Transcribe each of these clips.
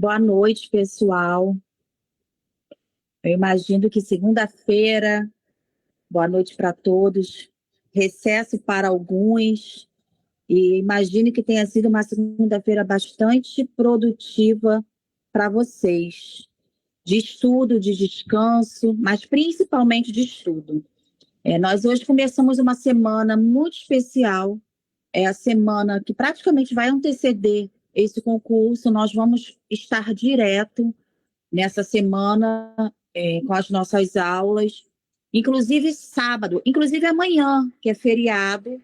Boa noite, pessoal. Eu imagino que segunda-feira, boa noite para todos, recesso para alguns, e imagino que tenha sido uma segunda-feira bastante produtiva para vocês, de estudo, de descanso, mas principalmente de estudo. Nós hoje começamos uma semana muito especial, é a semana que praticamente vai anteceder esse concurso. Nós vamos estar direto nessa semana com as nossas aulas, inclusive sábado, inclusive amanhã, que é feriado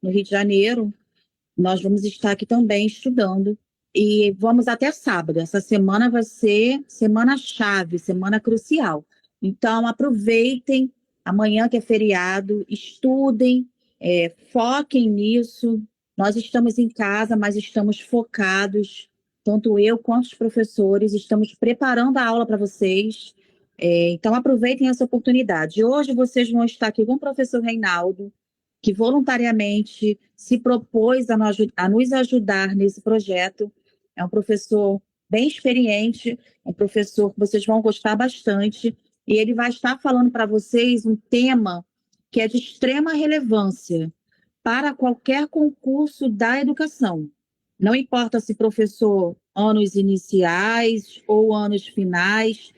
no Rio de Janeiro, nós vamos estar aqui também estudando e vamos até sábado. Essa semana vai ser semana-chave, semana crucial. Então, aproveitem amanhã que é feriado, estudem, foquem nisso. Nós estamos em casa, mas estamos focados, tanto eu quanto os professores, estamos preparando a aula para vocês. Então, aproveitem essa oportunidade. Hoje vocês vão estar aqui com o professor Reinaldo, que voluntariamente se propôs a nos ajudar nesse projeto. É um professor bem experiente, é um professor que vocês vão gostar bastante, e ele vai estar falando para vocês um tema que é de extrema relevância para qualquer concurso da educação. Não importa se professor anos iniciais ou anos finais,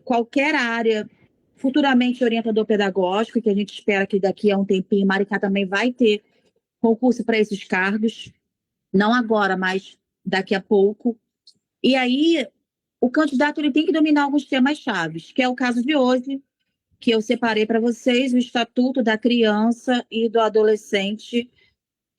qualquer área, futuramente orientador pedagógico, que a gente espera que daqui a um tempinho Maricá também vai ter concurso para esses cargos, não agora, mas daqui a pouco. E aí o candidato ele tem que dominar alguns temas chaves, que é o caso de hoje, que eu separei para vocês, o Estatuto da Criança e do Adolescente,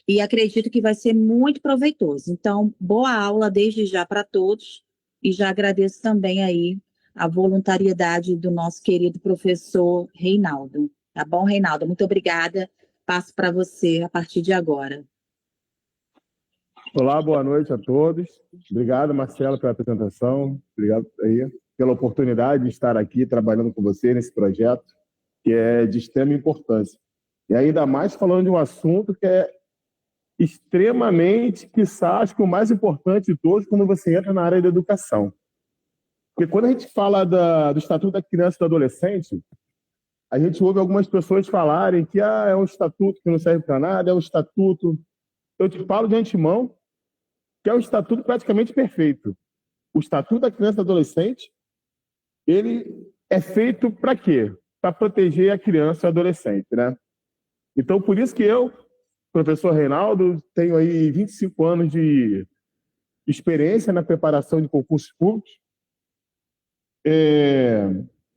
e acredito que vai ser muito proveitoso. Então, boa aula desde já para todos, e já agradeço também aí a voluntariedade do nosso querido professor Reinaldo. Tá bom, Reinaldo? Muito obrigada. Passo para você a partir de agora. Olá, boa noite a todos. Obrigado, Marcelo, pela apresentação. Obrigado aí pela oportunidade de estar aqui trabalhando com você nesse projeto, que é de extrema importância. E ainda mais falando de um assunto que é extremamente, quiçá, acho que o mais importante de todos quando você entra na área da educação. Porque quando a gente fala do Estatuto da Criança e do Adolescente, a gente ouve algumas pessoas falarem que é um estatuto que não serve para nada, é um estatuto... Eu te falo de antemão que é um estatuto praticamente perfeito. O Estatuto da Criança e do Adolescente, ele é feito para quê? Para proteger a criança e o adolescente, né? Então, por isso que eu, professor Reinaldo, tenho aí 25 anos de experiência na preparação de concursos públicos.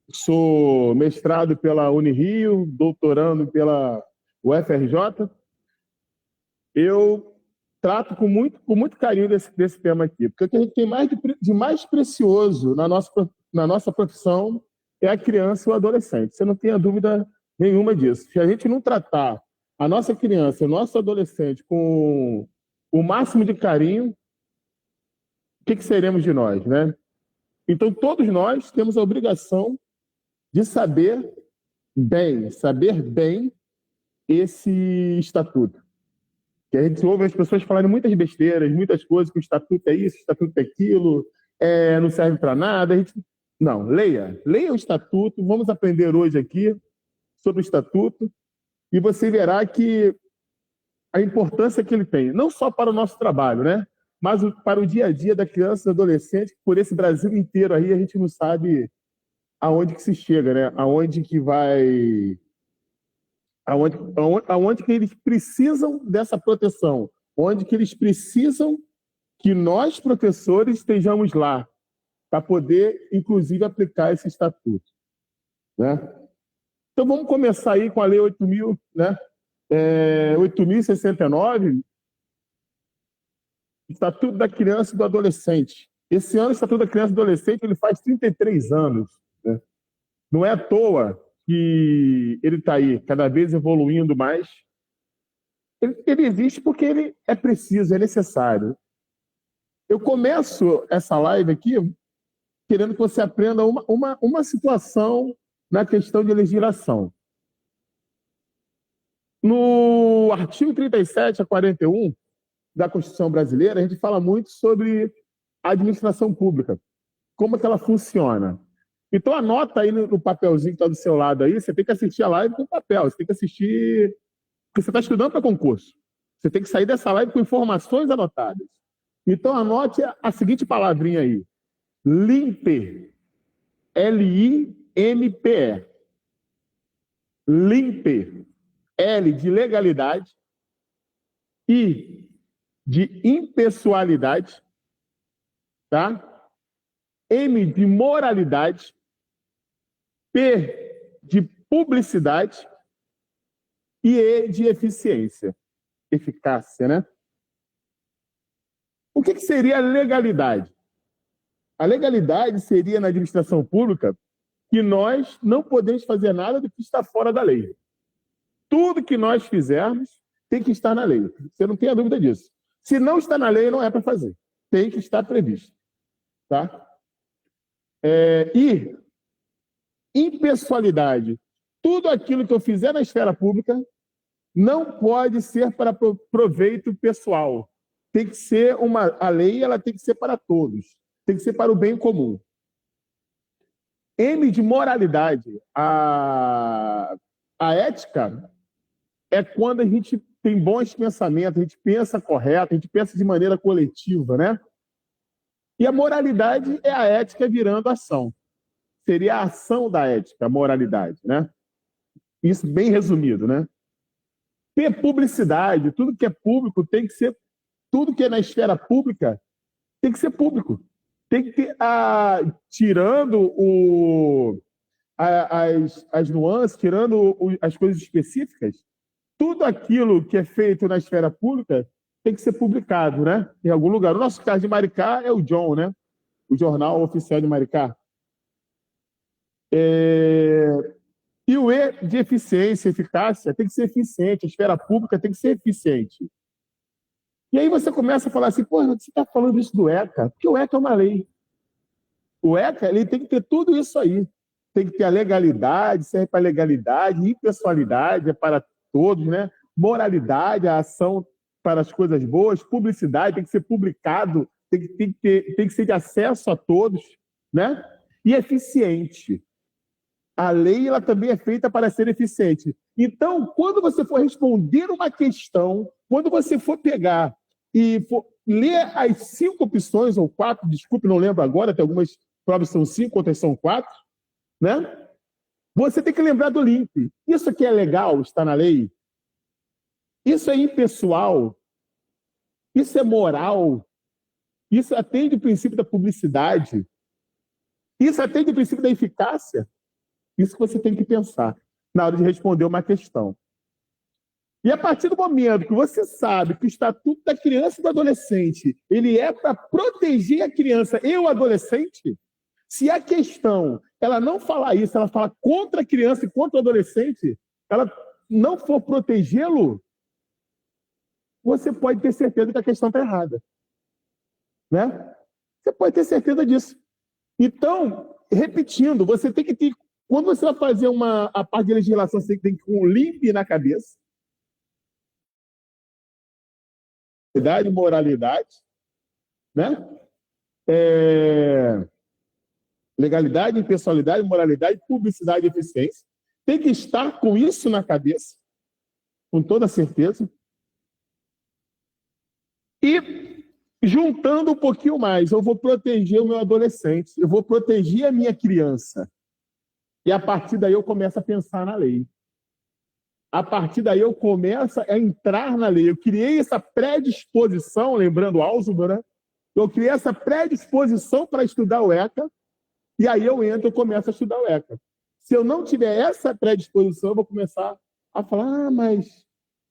Sou mestrado pela Unirio, doutorando pela UFRJ. Eu trato com muito carinho desse tema aqui, porque o que a gente tem de mais precioso na nossa profissão é a criança e o adolescente. Você não tenha dúvida nenhuma disso. Se a gente não tratar a nossa criança, o nosso adolescente com o máximo de carinho, o que seremos de nós, né? Então, todos nós temos a obrigação de saber bem esse estatuto. Que a gente ouve as pessoas falarem muitas besteiras, muitas coisas, que o estatuto é isso, o estatuto é aquilo, não serve para nada. Não, leia o estatuto, vamos aprender hoje aqui sobre o estatuto, e você verá que a importância que ele tem, não só para o nosso trabalho, né? Mas para o dia a dia da criança e do adolescente, por esse Brasil inteiro aí, a gente não sabe aonde que se chega, né? Aonde que vai... Aonde que eles precisam dessa proteção, onde que eles precisam que nós, professores, estejamos lá, para poder, inclusive, aplicar esse estatuto, né? Então, vamos começar aí com a Lei 8.000, né? 8.069, Estatuto da Criança e do Adolescente. Esse ano, o Estatuto da Criança e do Adolescente ele faz 33 anos, né? Não é à toa que ele está aí, cada vez evoluindo mais. Ele existe porque ele é preciso, é necessário. Eu começo essa live aqui querendo que você aprenda uma situação na questão de legislação. No artigo 37 a 41 da Constituição Brasileira, a gente fala muito sobre a administração pública. Como é que ela funciona? Então, anota aí no papelzinho que está do seu lado aí, você tem que assistir a live com papel, você tem que assistir, porque você está estudando para concurso. Você tem que sair dessa live com informações anotadas. Então, anote a seguinte palavrinha aí. LIMPE. L-I-M-P-E. LIMPE. L de legalidade. I de impessoalidade. Tá? M de moralidade. P de publicidade. E E de eficiência. Eficácia, né? O que seria a legalidade? A legalidade seria, na administração pública, que nós não podemos fazer nada do que está fora da lei. Tudo que nós fizermos tem que estar na lei. Você não tem a dúvida disso. Se não está na lei, não é para fazer. Tem que estar previsto. Tá? E impessoalidade. Tudo aquilo que eu fizer na esfera pública não pode ser para proveito pessoal. Tem que ser a lei, ela tem que ser para todos. Tem que ser para o bem comum. M de moralidade. A ética é quando a gente tem bons pensamentos, a gente pensa correto, a gente pensa de maneira coletiva, né? E a moralidade é a ética virando ação. Seria a ação da ética, a moralidade, né? Isso bem resumido, né? Tem publicidade, tudo que é público tem que ser, tudo que é na esfera pública tem que ser público. Tem que ter, tirando as nuances, tirando as coisas específicas, tudo aquilo que é feito na esfera pública tem que ser publicado, né? Em algum lugar. O nosso caso de Maricá é o John, né? O Jornal Oficial de Maricá. E o E de eficiência, eficácia, tem que ser eficiente, a esfera pública tem que ser eficiente. E aí você começa a falar assim, pô, você está falando isso do ECA, porque o ECA é uma lei. O ECA ele tem que ter tudo isso aí. Tem que ter a legalidade, serve para legalidade, impessoalidade é para todos, né? Moralidade, a ação para as coisas boas, publicidade, tem que ser publicado, tem que ser de acesso a todos, né? E eficiente. A lei ela também é feita para ser eficiente. Então, quando você for responder uma questão, quando você for pegar e for ler as 5 opções, ou 4, desculpe, não lembro agora, tem algumas provas são 5, outras são 4, né? Você tem que lembrar do LIMPE. Isso aqui é legal, está na lei? Isso é impessoal? Isso é moral? Isso atende o princípio da publicidade? Isso atende o princípio da eficácia? Isso que você tem que pensar na hora de responder uma questão. E a partir do momento que você sabe que o Estatuto da Criança e do Adolescente ele é para proteger a criança e o adolescente, se a questão ela não falar isso, ela fala contra a criança e contra o adolescente, ela não for protegê-lo, você pode ter certeza que a questão está errada. Né? Você pode ter certeza disso. Então, repetindo, você tem que ter. Quando você vai fazer a parte de legislação, você tem que ter um LIMPE na cabeça. Moralidade, né? Legalidade, impessoalidade, moralidade, publicidade e eficiência. Tem que estar com isso na cabeça, com toda certeza. E juntando um pouquinho mais, eu vou proteger o meu adolescente, eu vou proteger a minha criança. E a partir daí eu começo a pensar na lei. A partir daí eu começo a entrar na lei. Eu criei essa predisposição, lembrando Alzheimer, né? Eu criei essa predisposição para estudar o ECA, e aí eu começo a estudar o ECA. Se eu não tiver essa predisposição, eu vou começar a falar, mas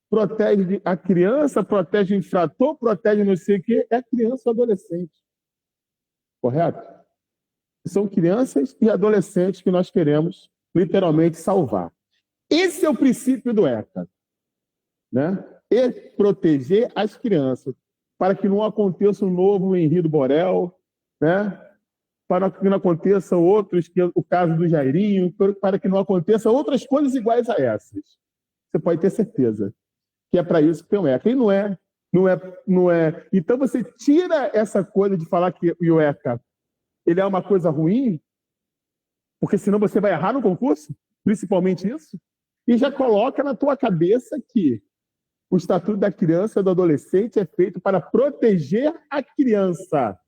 protege a criança, protege o infrator, protege não sei o quê, é a criança ou adolescente. Correto? São crianças e adolescentes que nós queremos literalmente salvar. Esse é o princípio do ECA, né? E proteger as crianças para que não aconteça um novo Henri do Borel, né? Para que não aconteça outros, que é o caso do Jairinho, para que não aconteça outras coisas iguais a essas. Você pode ter certeza que é para isso que tem o ECA. E não Não é. Então você tira essa coisa de falar que o ECA ele é uma coisa ruim, porque senão você vai errar no concurso, principalmente isso, e já coloca na tua cabeça que o Estatuto da Criança e do Adolescente é feito para proteger a criança,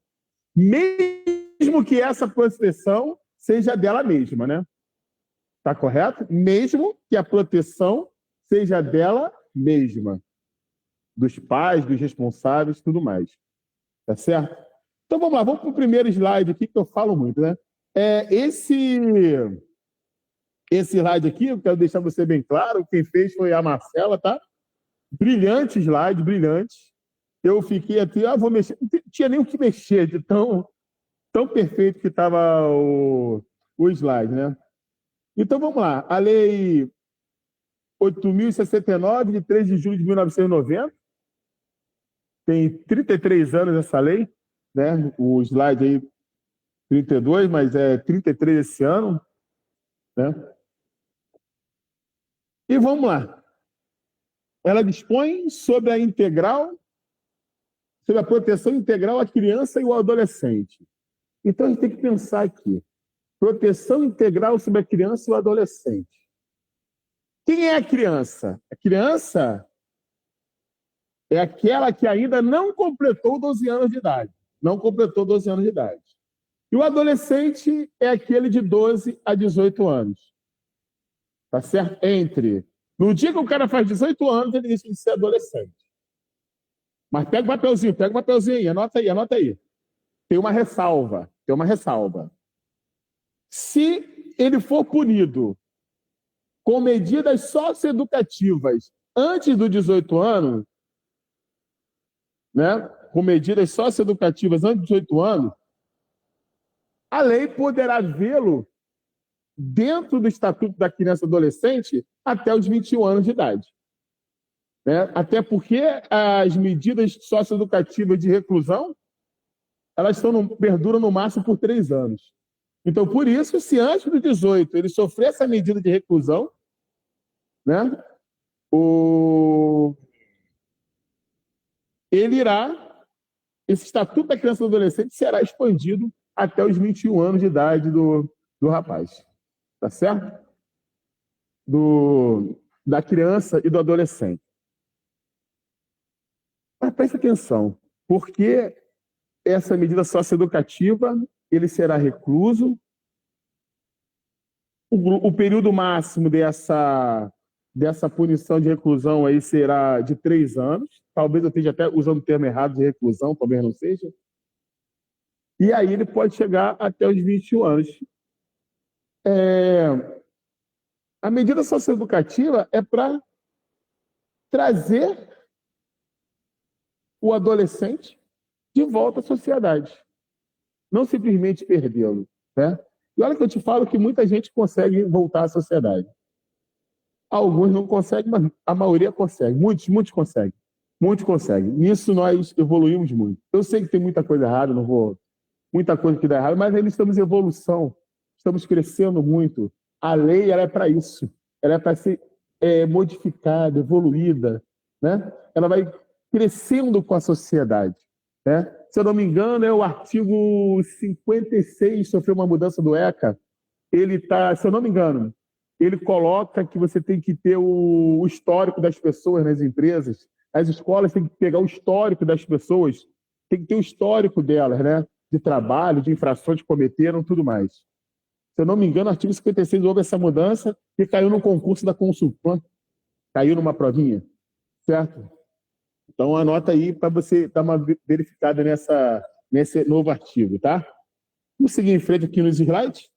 mesmo que essa proteção seja dela mesma, né? Tá correto? Mesmo que a proteção seja dela mesma, dos pais, dos responsáveis, tudo mais. Tá certo? Então vamos lá, vamos para o primeiro slide aqui, que eu falo muito, né? Esse slide aqui, eu quero deixar você bem claro, quem fez foi a Marcela, tá? Brilhante slide, brilhante. Eu fiquei aqui, vou mexer. Não tinha nem o que mexer de tão perfeito que estava o slide, né? Então vamos lá. A Lei 8.069, de 3 de julho de 1990. Tem 33 anos essa lei, né? O slide aí, 32, mas é 33 esse ano, né? E vamos lá. Ela dispõe sobre sobre a proteção integral à criança e ao adolescente. Então a gente tem que pensar aqui. Proteção integral sobre a criança e o adolescente. Quem é a criança? A criança é aquela que ainda não completou 12 anos de idade. Não completou 12 anos de idade. E o adolescente é aquele de 12 a 18 anos. Tá certo? No dia que o cara faz 18 anos, ele deixa de ser adolescente. Mas pega o papelzinho aí, anota aí. Tem uma ressalva. Se ele for punido com medidas socioeducativas antes dos 18 anos, né? Com medidas socioeducativas antes dos 18 anos, a lei poderá vê-lo dentro do Estatuto da Criança e Adolescente até os 21 anos de idade. Né? Até porque as medidas socioeducativas de reclusão, elas perduram no máximo por 3 anos. Então, por isso, se antes dos 18 ele sofrer essa medida de reclusão, né, esse Estatuto da Criança e do Adolescente será expandido até os 21 anos de idade do rapaz. Tá certo? Da criança e do adolescente. Mas preste atenção, porque essa medida socioeducativa, ele será recluso. O período máximo dessa punição de reclusão aí será de 3 anos. Talvez eu esteja até usando o termo errado de reclusão, talvez não seja. E aí ele pode chegar até os 21 anos. A medida socioeducativa é para trazer o adolescente de volta à sociedade, não simplesmente perdê-lo, né? E olha que eu te falo que muita gente consegue voltar à sociedade. Alguns não conseguem, mas a maioria consegue. Muitos conseguem. Muitos conseguem. Nisso nós evoluímos muito. Eu sei que tem muita coisa errada, muita coisa que dá errado, mas ainda estamos em evolução, estamos crescendo muito. A lei ela é para isso. Ela é para ser modificada, evoluída, né? Ela vai crescendo com a sociedade, né? Se eu não me engano, o artigo 56 sofreu uma mudança do ECA. Se eu não me engano, ele coloca que você tem que ter o histórico das pessoas nas empresas. As escolas têm que pegar o histórico das pessoas, tem que ter o histórico delas, né? De trabalho, de infrações que cometeram, tudo mais. Se eu não me engano, o artigo 56 houve essa mudança e caiu no concurso da Consulpan. Caiu numa provinha, certo? Então, anota aí para você dar uma verificada nesse novo artigo, tá? Vamos seguir em frente aqui nos slides.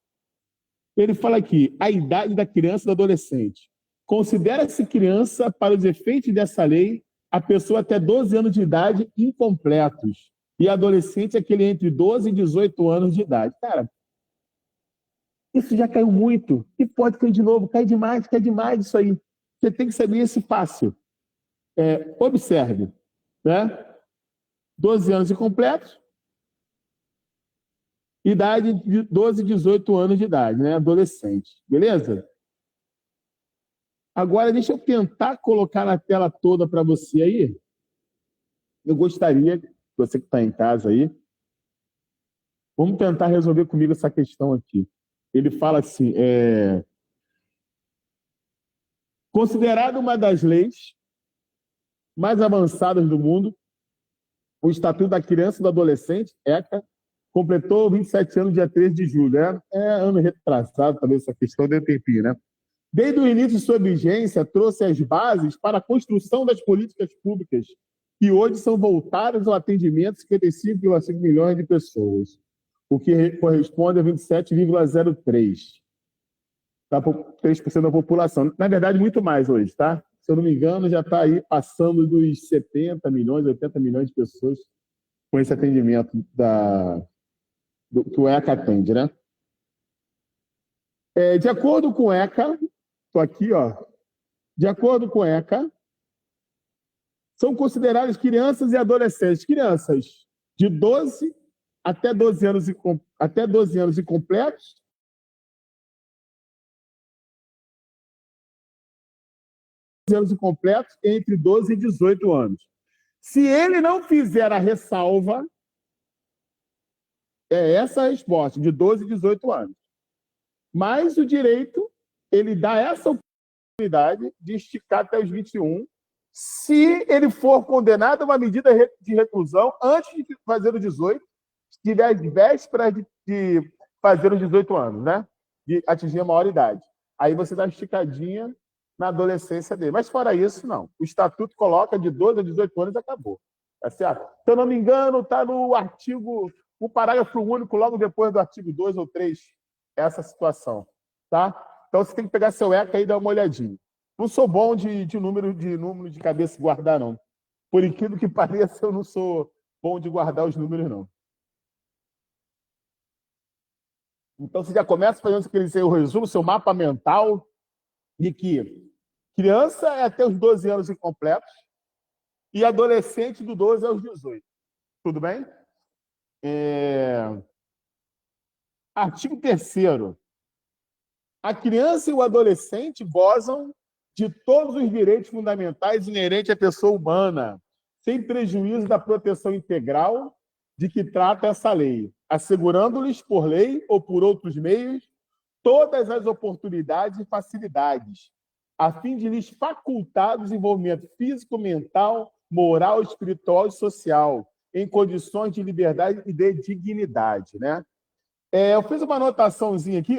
Ele fala aqui, a idade da criança e do adolescente. Considera-se criança, para os efeitos dessa lei, a pessoa até 12 anos de idade incompletos. E adolescente é aquele entre 12 e 18 anos de idade. Cara, isso já caiu muito. E pode cair de novo. Cai demais isso aí. Você tem que saber esse fácil. Observe, né? 12 anos incompletos, idade de 12 e 18 anos de idade, né? Adolescente. Beleza? Agora, deixa eu tentar colocar na tela toda para você aí Eu gostaria, você que está em casa aí, vamos tentar resolver comigo essa questão aqui. Ele fala assim, considerado uma das leis mais avançadas do mundo, o Estatuto da Criança e do Adolescente, ECA, completou 27 anos, dia 13 de julho. É ano retrasado, talvez essa questão dê tempinho, né? Desde o início de sua vigência, trouxe as bases para a construção das políticas públicas, que hoje são voltadas ao atendimento de 55,5 milhões de pessoas, o que corresponde a 27,03%. Tá, 3% da população. Na verdade, muito mais hoje, tá? Se eu não me engano, já está aí passando dos 70 milhões, 80 milhões de pessoas com esse atendimento que o ECA atende, né? De acordo com o ECA, estou aqui, ó. De acordo com o ECA, são consideradas crianças e adolescentes. Crianças de 12 até 12 anos incompletos, entre 12 e 18 anos. Se ele não fizer a ressalva, é essa a resposta, de 12 e 18 anos. Mas o direito, ele dá essa oportunidade de esticar até os 21, se ele for condenado a uma medida de reclusão antes de fazer os 18, estiver às vésperas de fazer os 18 anos, né? De atingir a maioridade. Aí você dá uma esticadinha na adolescência dele. Mas fora isso, não. O Estatuto coloca de 12 a 18 anos e acabou. Tá certo? Se eu não me engano, está no artigo, o parágrafo único, logo depois do artigo 2 ou 3, essa situação. Tá? Então você tem que pegar seu ECA e dar uma olhadinha. Não sou bom de número de cabeça guardar, não. Por incrível que pareça, eu não sou bom de guardar os números, não. Então você já começa fazendo aquele seu resumo, seu mapa mental, de que criança é até os 12 anos incompletos e adolescente do 12 aos 18. Tudo bem? Artigo 3º. A criança e o adolescente gozam de todos os direitos fundamentais inerentes à pessoa humana, sem prejuízo da proteção integral de que trata essa lei, assegurando-lhes por lei ou por outros meios todas as oportunidades e facilidades, a fim de lhes facultar o desenvolvimento físico, mental, moral, espiritual e social, em condições de liberdade e de dignidade, né? Eu fiz uma anotaçãozinha aqui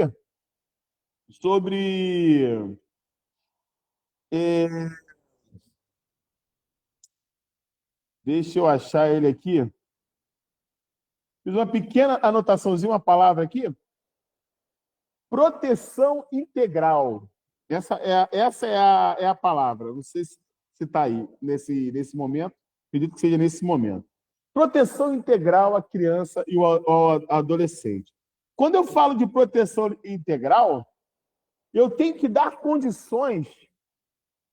sobre deixa eu achar ele aqui. Fiz uma pequena anotaçãozinha, uma palavra aqui. Proteção integral. Essa é a palavra. Não sei se está aí nesse momento. Acredito que seja nesse momento. Proteção integral à criança e ao adolescente. Quando eu falo de proteção integral, eu tenho que dar condições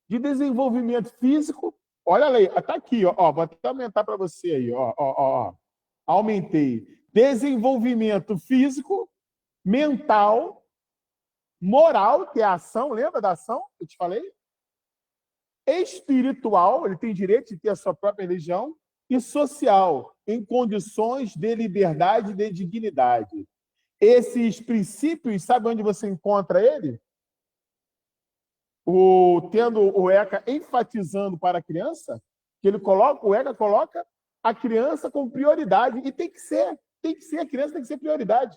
de desenvolvimento físico. Olha a lei, está aqui, ó, vou até aumentar para você aí. Ó. Aumentei. Desenvolvimento físico, mental, moral, que é a ação, lembra da ação que eu te falei? Espiritual, ele tem direito de ter a sua própria religião, e social, em condições de liberdade e de dignidade. Esses princípios, sabe onde você encontra ele? Tendo o ECA enfatizando para a criança, que o ECA coloca a criança como prioridade, e tem que ser, a criança tem que ser prioridade,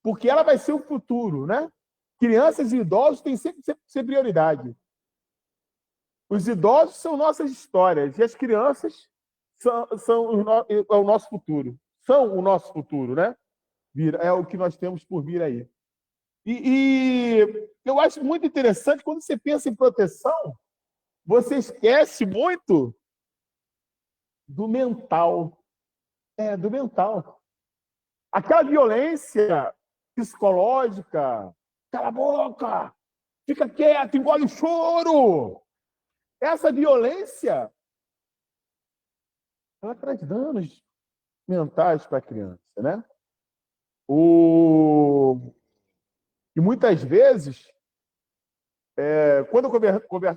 porque ela vai ser o futuro, né? Crianças e idosos têm sempre que ser prioridade. Os idosos são nossas histórias, e as crianças é o nosso futuro. São o nosso futuro, né? É o que nós temos por vir aí. E eu acho muito interessante, quando você pensa em proteção, você esquece muito do mental. Do mental. Aquela violência psicológica, cala a boca, fica quieto, engole o choro. Essa violência, ela traz danos mentais para a criança, né? E muitas vezes Quando eu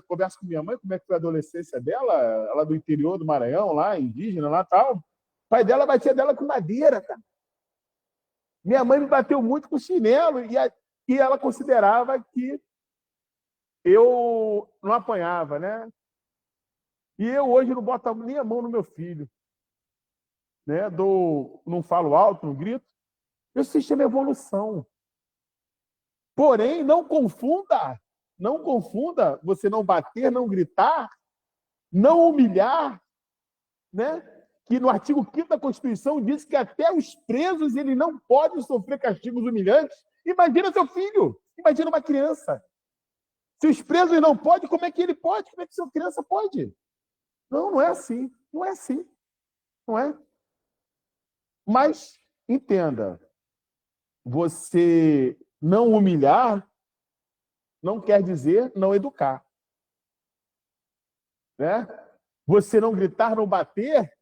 converso com minha mãe, como é que foi a adolescência dela, ela do interior do Maranhão, lá, indígena, lá tal, o pai dela batia dela com madeira, cara. Minha mãe me bateu muito com chinelo e ela considerava que eu não apanhava, né? E eu hoje não boto nem a mão no meu filho, né? Não falo alto, não grito. Eu assisti a minha evolução. Porém, não confunda você não bater, não gritar, não humilhar, né? Que no artigo 5º da Constituição diz que até os presos ele não podem sofrer castigos humilhantes. Imagina seu filho, imagina uma criança. Se os presos não podem, como é que ele pode? Como é que sua criança pode? Não, não é assim. Não é assim. Não é? Mas, entenda, você não humilhar não quer dizer não educar. Né? Você não gritar, não bater,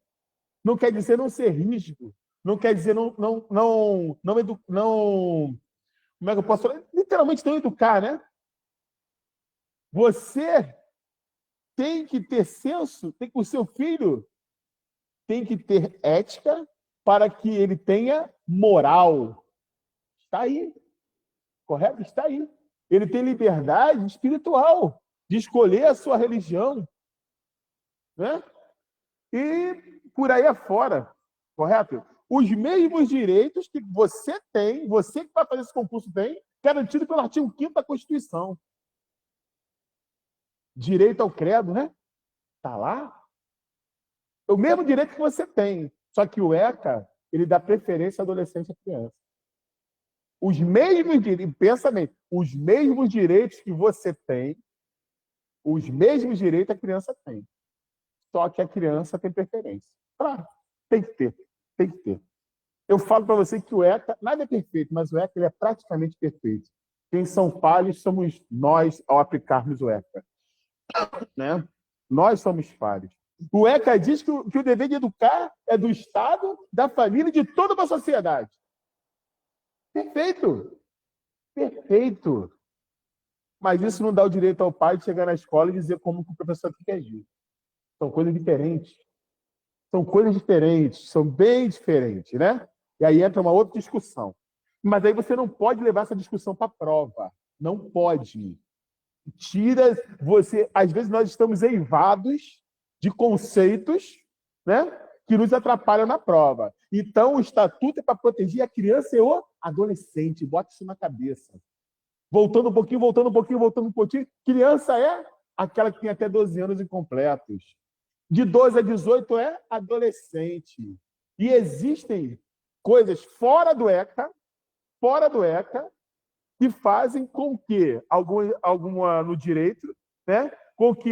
não quer dizer não ser rígido. Não quer dizer como é que eu posso falar? Literalmente não educar, né? Você tem que ter senso, o seu filho tem que ter ética para que ele tenha moral. Está aí. Correto? Está aí. Ele tem liberdade espiritual de escolher a sua religião. Né? E por aí afora. Correto? Os mesmos direitos que você tem, você que vai fazer esse concurso tem, garantido pelo artigo 5º da Constituição. Direito ao credo, né? Está lá. É o mesmo direito que você tem. Só que o ECA, ele dá preferência à adolescente e à criança. Os mesmos direitos, pensa bem, os mesmos direitos que você tem, os mesmos direitos a criança tem. Só que a criança tem preferência. Claro, tem que ter. Tem que ter. Eu falo para você que o ECA, nada é perfeito, mas o ECA ele é praticamente perfeito. Quem são falhos somos nós ao aplicarmos o ECA. Né? Nós somos falhos. O ECA diz que o dever de educar é do Estado, da família e de toda uma sociedade. Perfeito. Perfeito. Mas isso não dá o direito ao pai de chegar na escola e dizer como que o professor tem que agir. São coisas diferentes. São coisas diferentes, são bem diferentes, né? E aí entra uma outra discussão. Mas aí você não pode levar essa discussão para a prova. Não pode. Às vezes nós estamos eivados de conceitos, né, que nos atrapalham na prova. Então, o estatuto é para proteger a criança e o adolescente. Bota isso na cabeça. Voltando um pouquinho. Criança é aquela que tem até 12 anos incompletos. De 12 a 18 é adolescente. E existem coisas fora do ECA, que fazem com que, alguma no direito, né, com que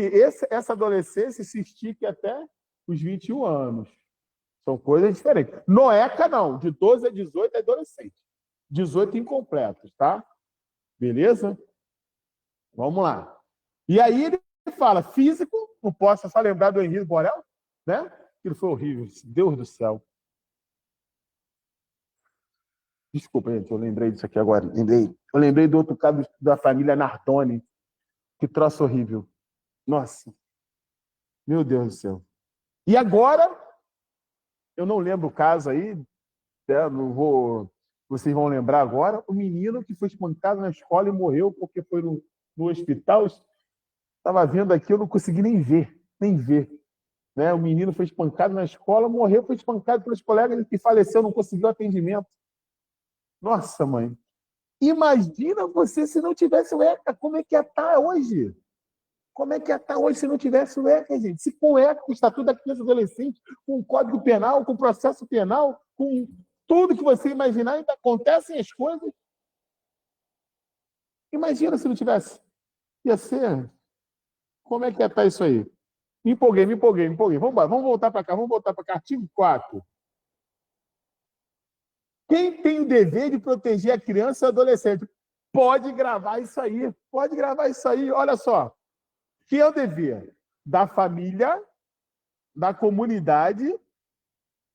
essa adolescência se estique até os 21 anos. São coisas diferentes. No ECA, não. De 12 a 18 é adolescente. 18 incompletos, tá? Beleza? Vamos lá. E aí ele fala, físico, não posso só lembrar do Henrique Borel, né? Aquilo foi horrível. Deus do céu. Desculpa, gente, eu lembrei disso aqui agora. Eu lembrei do outro caso da família Nardoni. Que troço horrível. Nossa. Meu Deus do céu. E agora, eu não lembro o caso aí, né? Não vou... Vocês vão lembrar agora, o menino que foi espancado na escola e morreu porque foi no hospital. Estava vendo aqui, eu não consegui nem ver. Né? O menino foi espancado na escola, morreu, foi espancado pelos colegas e faleceu, não conseguiu atendimento. Nossa, mãe. Imagina você se não tivesse o ECA, como é que ia estar hoje? Como é que ia estar hoje se não tivesse o ECA, gente? Se com o ECA, com o Estatuto da Criança e do Adolescente, com o Código Penal, com o processo penal, com tudo que você imaginar, ainda acontecem as coisas. Imagina se não tivesse. Ia ser... Como é que ia estar isso aí? Me empolguei. Vamos voltar para cá. Artigo 4. Quem tem o dever de proteger a criança e o adolescente? Pode gravar isso aí. Olha só. Que é o dever da família, da comunidade,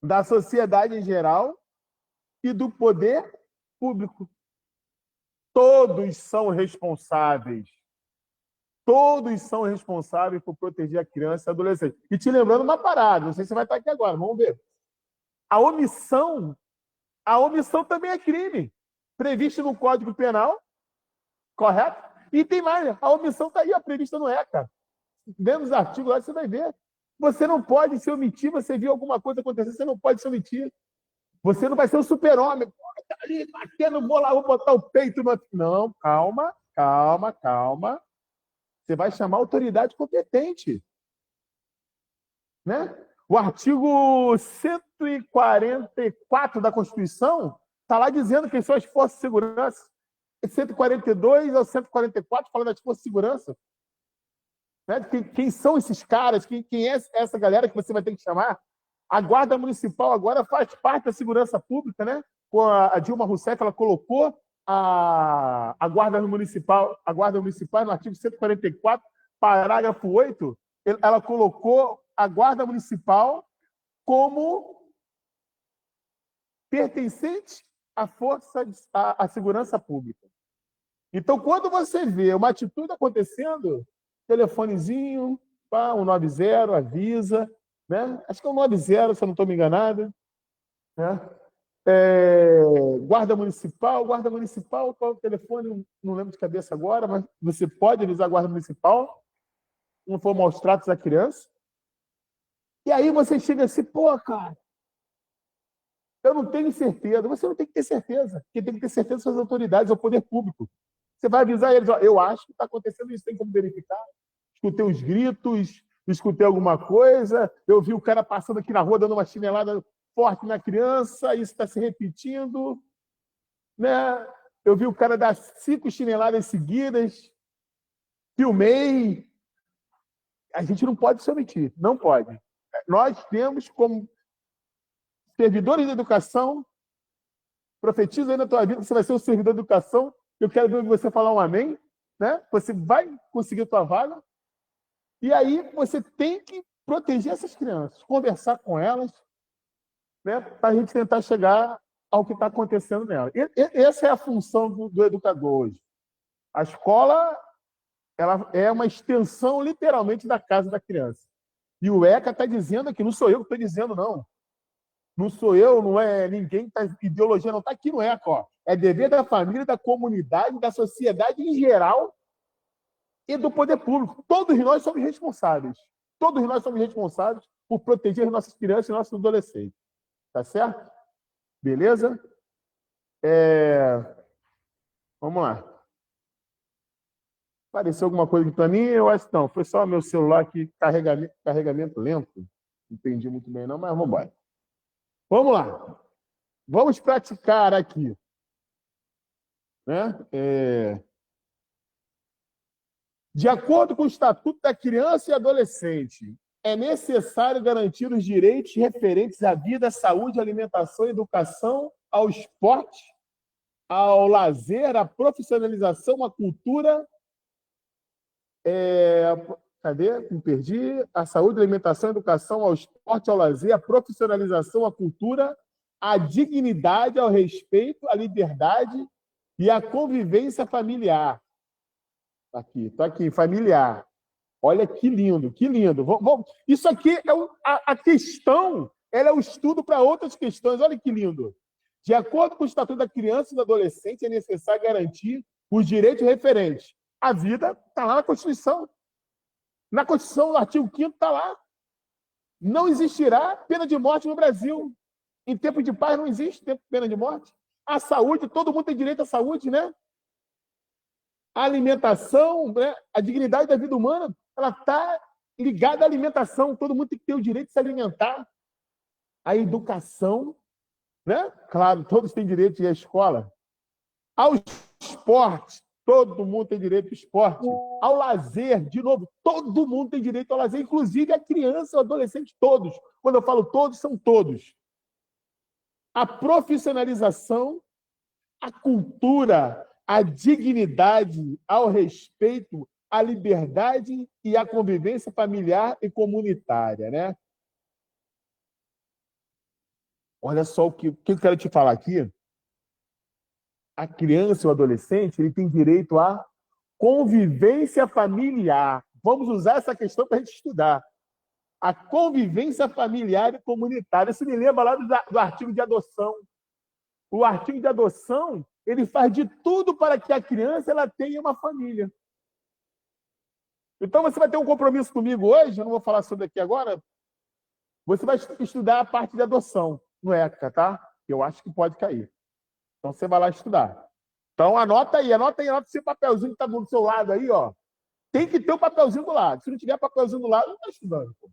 da sociedade em geral e do poder público. Todos são responsáveis Todos são responsáveis por proteger a criança e a adolescente. E te lembrando uma parada, não sei se você vai estar aqui agora, vamos ver. A omissão também é crime, previsto no Código Penal, correto? E tem mais, a omissão está aí, ó, prevista no ECA. Vendo os artigos lá, você vai ver. Você não pode se omitir, você viu alguma coisa acontecer, você não pode se omitir. Você não vai ser um super-homem. Tá ali batendo bola, vou botar o peito no... Não, calma, calma, calma. Você vai chamar a autoridade competente. Né? O artigo 144 da Constituição está lá dizendo quem são as forças de segurança. 142 ao 144 fala das forças de segurança. Né? Quem são esses caras? Quem é essa galera que você vai ter que chamar? A Guarda Municipal agora faz parte da segurança pública, né? Com a Dilma Rousseff, ela colocou a Guarda Municipal no artigo 144, parágrafo 8, ela colocou a Guarda Municipal como pertencente à força, à segurança pública. Então, quando você vê uma atitude acontecendo, telefonezinho, 190, avisa, né? Acho que é 190, se eu não estou me enganado. Né? Guarda Municipal, qual é o telefone? Não lembro de cabeça agora, mas você pode avisar a Guarda Municipal, não for maus tratos à criança. E aí você chega assim, pô, cara, eu não tenho certeza. Você não tem que ter certeza. Quem tem que ter certeza são as autoridades, é o poder público. Você vai avisar eles, ó, eu acho que está acontecendo isso, tem como verificar. Escutei os gritos, escutei alguma coisa, eu vi o cara passando aqui na rua dando uma chinelada forte na criança, isso está se repetindo. Né? Eu vi o cara dar 5 chineladas seguidas, filmei. A gente não pode se omitir, não pode. Nós temos como servidores de educação, profetizo aí na tua vida que você vai ser um servidor de educação, eu quero ver você falar um amém, né? Você vai conseguir a tua vaga, e aí você tem que proteger essas crianças, conversar com elas, né? Para a gente tentar chegar ao que está acontecendo nela. Essa é a função do educador hoje. A escola ela é uma extensão, literalmente, da casa da criança. E o ECA está dizendo aqui, não sou eu que estou dizendo, não. Não sou eu, não é ninguém, ideologia não está aqui no ECA. Ó. É dever da família, da comunidade, da sociedade em geral e do poder público. Todos nós somos responsáveis. Todos nós somos responsáveis por proteger nossas crianças e nossos adolescentes. Tá certo? Beleza? Vamos lá. Apareceu alguma coisa aqui para mim? Eu acho que não. Foi só meu celular que carregamento lento. Não entendi muito bem, não, mas vamos embora. Vamos lá. Vamos praticar aqui. Né? De acordo com o Estatuto da Criança e Adolescente, é necessário garantir os direitos referentes à vida, à saúde, à alimentação, à educação, ao esporte, ao lazer, à profissionalização, à cultura. Cadê? Me perdi. A saúde, a alimentação, a educação, ao esporte, ao lazer, à profissionalização, à cultura, à dignidade, ao respeito, à liberdade e à convivência familiar. Tá aqui, familiar. Olha que lindo, que lindo. Isso aqui é a questão, ela é o estudo para outras questões. Olha que lindo. De acordo com o Estatuto da Criança e do Adolescente, é necessário garantir os direitos referentes. A vida está lá na Constituição. Na Constituição, no artigo 5º, está lá. Não existirá pena de morte no Brasil. Em tempo de paz não existe pena de morte. A saúde, todo mundo tem direito à saúde, né? A alimentação, né? A dignidade da vida humana, ela está ligada à alimentação. Todo mundo tem que ter o direito de se alimentar. A educação, né? Claro, todos têm direito de ir à escola. Ao esporte, todo mundo tem direito ao esporte. Ao lazer, de novo, todo mundo tem direito ao lazer, inclusive a criança, o adolescente, todos. Quando eu falo todos, são todos. A profissionalização, a cultura, a dignidade, ao respeito, à liberdade e à convivência familiar e comunitária, né? Olha só o que eu quero te falar aqui. A criança e o adolescente, ele tem direito à Convivência familiar. Vamos usar essa questão para a gente estudar. A convivência familiar e comunitária. Isso me lembra lá do artigo de adoção. O artigo de adoção, ele faz de tudo para que a criança ela tenha uma família. Então, você vai ter um compromisso comigo hoje, eu não vou falar sobre aqui agora, você vai estudar a parte de adoção no ECA, tá? Eu acho que pode cair. Então, você vai lá estudar. Então, anota esse papelzinho que está do seu lado aí, ó. Tem que ter o papelzinho do lado. Se não tiver papelzinho do lado, não está estudando. Pô.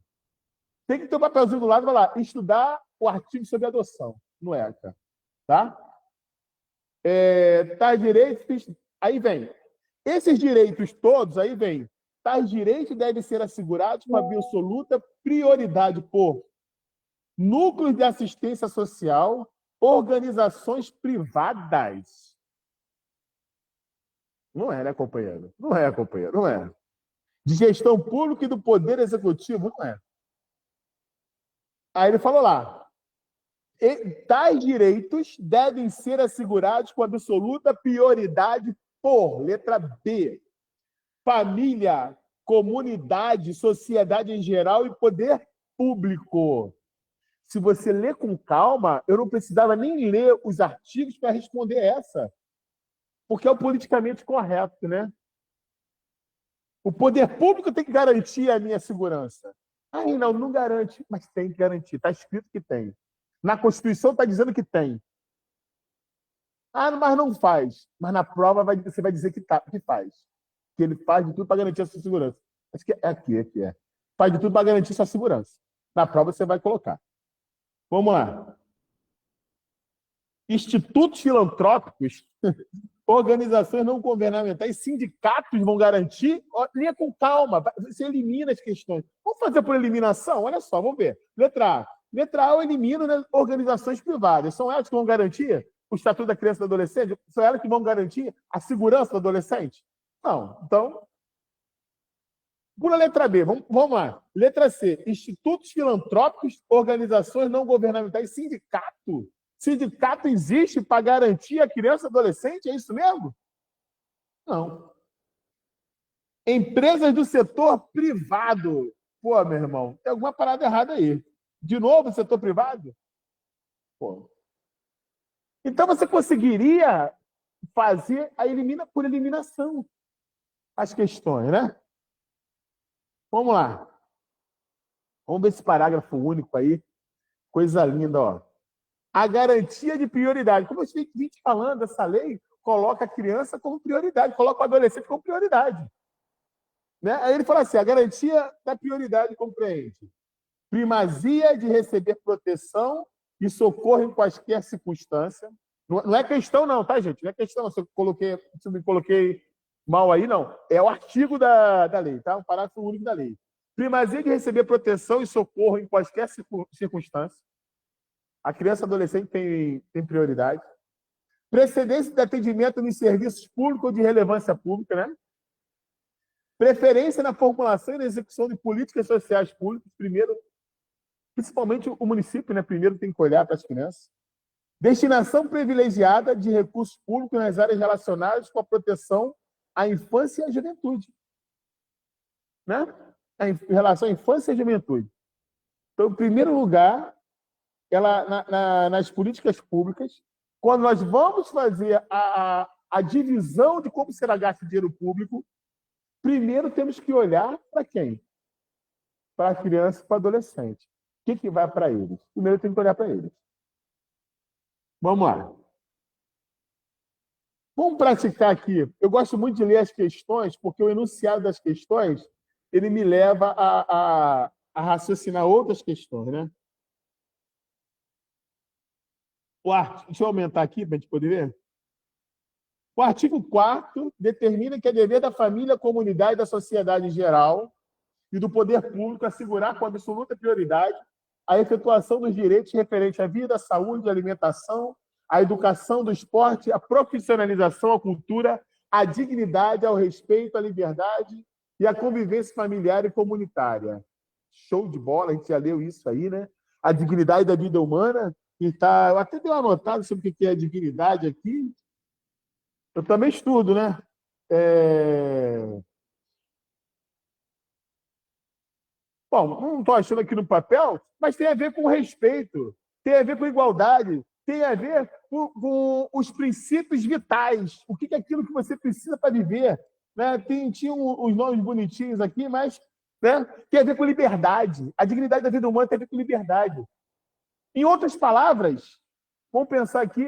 Tem que ter o papelzinho do lado, vai lá, estudar o artigo sobre adoção no ECA, tá? Tais direitos, aí vem. Esses direitos todos, aí vem. Tais direitos devem ser assegurados com absoluta prioridade por núcleos de assistência social, organizações privadas. Não é, né, companheiro? Não é, companheiro, não é. De gestão pública e do poder executivo, não é. Aí ele falou lá, tais direitos devem ser assegurados com absoluta prioridade por, letra B, família, comunidade, sociedade em geral e poder público. Se você ler com calma, eu não precisava nem ler os artigos para responder essa. Porque é o politicamente correto, né? O poder público tem que garantir a minha segurança. Ah, não garante, mas tem que garantir. Está escrito que tem. Na Constituição está dizendo que tem. Ah, mas não faz. Mas na prova você vai dizer que faz. Que ele faz de tudo para garantir a sua segurança. Acho que é aqui é. Faz de tudo para garantir a sua segurança. Na prova você vai colocar. Vamos lá. Institutos filantrópicos, organizações não governamentais, sindicatos vão garantir. Leia com calma, você elimina as questões. Vamos fazer por eliminação? Olha só, vamos ver. Letra A. Letra A eu elimino, né, organizações privadas. São elas que vão garantir o Estatuto da Criança e do Adolescente? São elas que vão garantir a segurança do adolescente? Não. Então, pula a letra B. Vamos lá. Letra C. Institutos filantrópicos, organizações não governamentais, sindicato. Sindicato existe para garantir a criança e adolescente? É isso mesmo? Não. Empresas do setor privado. Pô, meu irmão, tem alguma parada errada aí. De novo, setor privado? Pô. Então, você conseguiria fazer por eliminação as questões, né? Vamos lá. Vamos ver esse parágrafo único aí. Coisa linda, ó. A garantia de prioridade. Como eu vim te falando, essa lei coloca a criança como prioridade, coloca o adolescente como prioridade. Né? Aí ele fala assim, a garantia da prioridade compreende primazia de receber proteção e socorro em quaisquer circunstância. Não é questão não, tá, gente? Não é questão, se eu me coloquei mal aí, não. É o artigo da lei, tá? O parágrafo único da lei. Primazia de receber proteção e socorro em quaisquer circunstância. A criança e adolescente tem prioridade. Precedência de atendimento nos serviços públicos ou de relevância pública, né? Preferência na formulação e na execução de políticas sociais públicas, primeiro, principalmente o município, né? Primeiro tem que olhar para as crianças. Destinação privilegiada de recursos públicos nas áreas relacionadas com a proteção à infância e à juventude. Né? Em relação à infância e à juventude. Então, em primeiro lugar, nas políticas públicas, quando nós vamos fazer a divisão de como será gasto o dinheiro público, primeiro temos que olhar para quem? Para a criança e para o adolescente. O que vai para eles? Primeiro tem que olhar para eles. Vamos lá. Vamos praticar aqui. Eu gosto muito de ler as questões, porque o enunciado das questões ele me leva a raciocinar outras questões, né? Deixa eu aumentar aqui para a gente poder ver. O artigo 4º determina que é dever da família, comunidade, da sociedade em geral e do poder público assegurar com absoluta prioridade a efetuação dos direitos referentes à vida, à saúde, à alimentação, à educação, do esporte, à profissionalização, à cultura, à dignidade, ao respeito, à liberdade e à convivência familiar e comunitária. Show de bola, a gente já leu isso aí, né? A dignidade da vida humana. Eu até dei uma anotada sobre o que é dignidade aqui. Eu também estudo, né? É... Bom, não estou achando aqui no papel, mas tem a ver com respeito, tem a ver com igualdade, tem a ver com os princípios vitais. O que é aquilo que você precisa para viver? Né? Tinha os nomes bonitinhos aqui, mas né, tem a ver com liberdade. A dignidade da vida humana tem a ver com liberdade. Em outras palavras, vamos pensar aqui,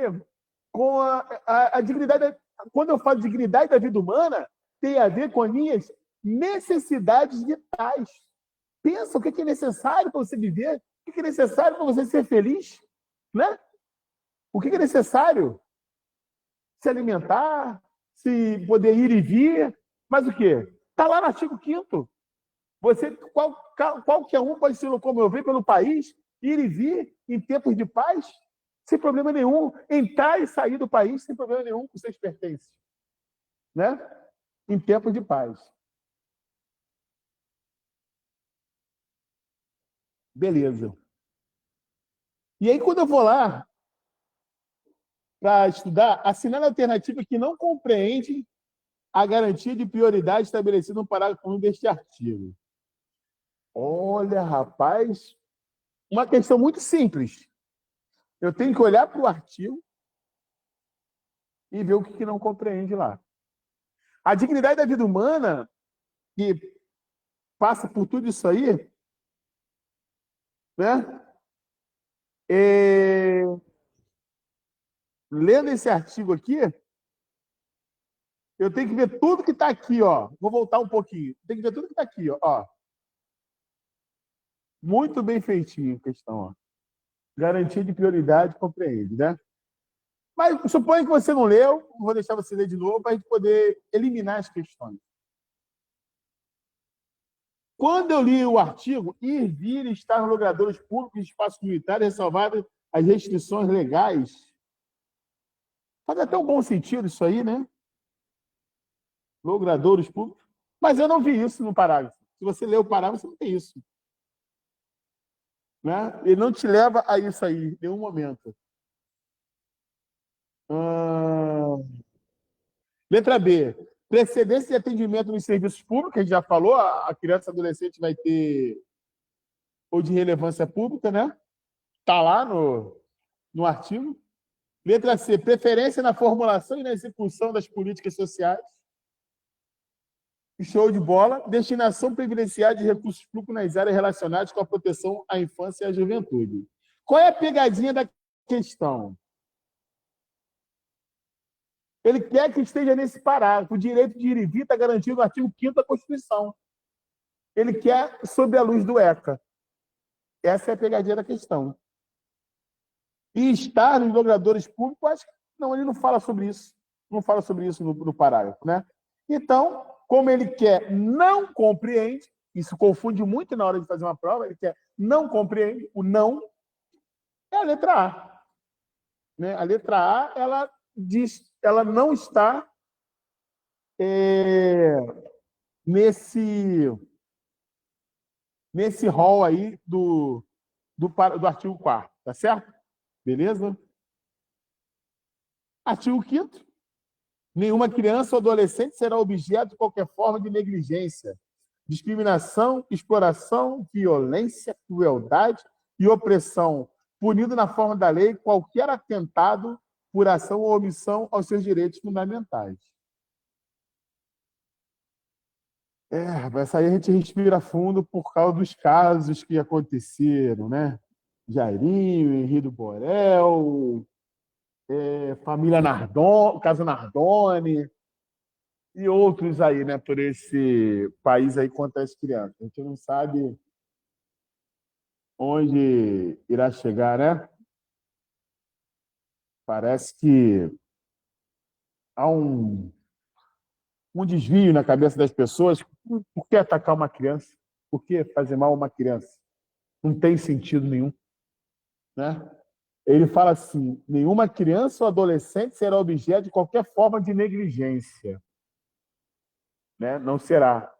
com a dignidade. Quando eu falo de dignidade da vida humana, tem a ver com as minhas necessidades vitais. Pensa o que é necessário para você viver, o que é necessário para você ser feliz, né? O que é necessário? Se alimentar, se poder ir e vir, mas o quê? Está lá no artigo 5º. Você, qualquer um pode se locomover pelo país, ir e vir em tempos de paz, sem problema nenhum. Entrar e sair do país sem problema nenhum com seus pertences. Né? Em tempos de paz. Beleza. E aí, quando eu vou lá para estudar, assinale a alternativa que não compreende a garantia de prioridade estabelecida no parágrafo 1 deste artigo. Olha, rapaz, uma questão muito simples. Eu tenho que olhar para o artigo e ver o que não compreende lá. A dignidade da vida humana, que passa por tudo isso aí, né? Lendo esse artigo aqui, eu tenho que ver tudo que está aqui, ó. Vou voltar um pouquinho. Tem que ver tudo que está aqui, ó. Muito bem feitinho a questão, ó. Garantia de prioridade compreende, né? Mas suponha que você não leu, vou deixar você ler de novo para a gente poder eliminar as questões. Quando eu li o artigo, ir, vir, estar nos logradouros públicos e espaços militares, ressalvadas as restrições legais. Faz até um bom sentido isso aí, né? Logradouros públicos. Mas eu não vi isso no parágrafo. Se você ler o parágrafo, você não tem isso. Né? Ele não te leva a isso aí, em nenhum momento. Letra B. Precedência de atendimento nos serviços públicos, a gente já falou, a criança e adolescente vai ter ou de relevância pública, né? Está lá no artigo. Letra C. Preferência na formulação e na execução das políticas sociais. Show de bola. Destinação privilegiada de recursos públicos nas áreas relacionadas com a proteção à infância e à juventude. Qual é a pegadinha da questão? Ele quer que esteja nesse parágrafo. O direito de ir e vir está garantido no artigo 5º da Constituição. Ele quer sob a luz do ECA. Essa é a pegadinha da questão. E estar nos logradouros públicos, acho que não, ele não fala sobre isso. Não fala sobre isso no parágrafo, né? Então, como ele quer, não compreende, isso confunde muito na hora de fazer uma prova, ele quer, não compreende, o não é a letra A. Né? A letra A, ela diz, ela não está nesse rol aí do artigo 4º, tá certo? Beleza? Artigo 5º. Nenhuma criança ou adolescente será objeto de qualquer forma de negligência, discriminação, exploração, violência, crueldade e opressão, punido na forma da lei qualquer atentado por ação ou omissão aos seus direitos fundamentais. Essa aí a gente respira fundo por causa dos casos que aconteceram, né? Jairinho, Henrique Borel, família Nardoni, caso Nardoni, e outros aí, né, por esse país aí contra as crianças. A gente não sabe onde irá chegar, né? Parece que há um desvio na cabeça das pessoas. Por que atacar uma criança? Por que fazer mal a uma criança? Não tem sentido nenhum, né? Ele fala assim: nenhuma criança ou adolescente será objeto de qualquer forma de negligência. Né? Não será.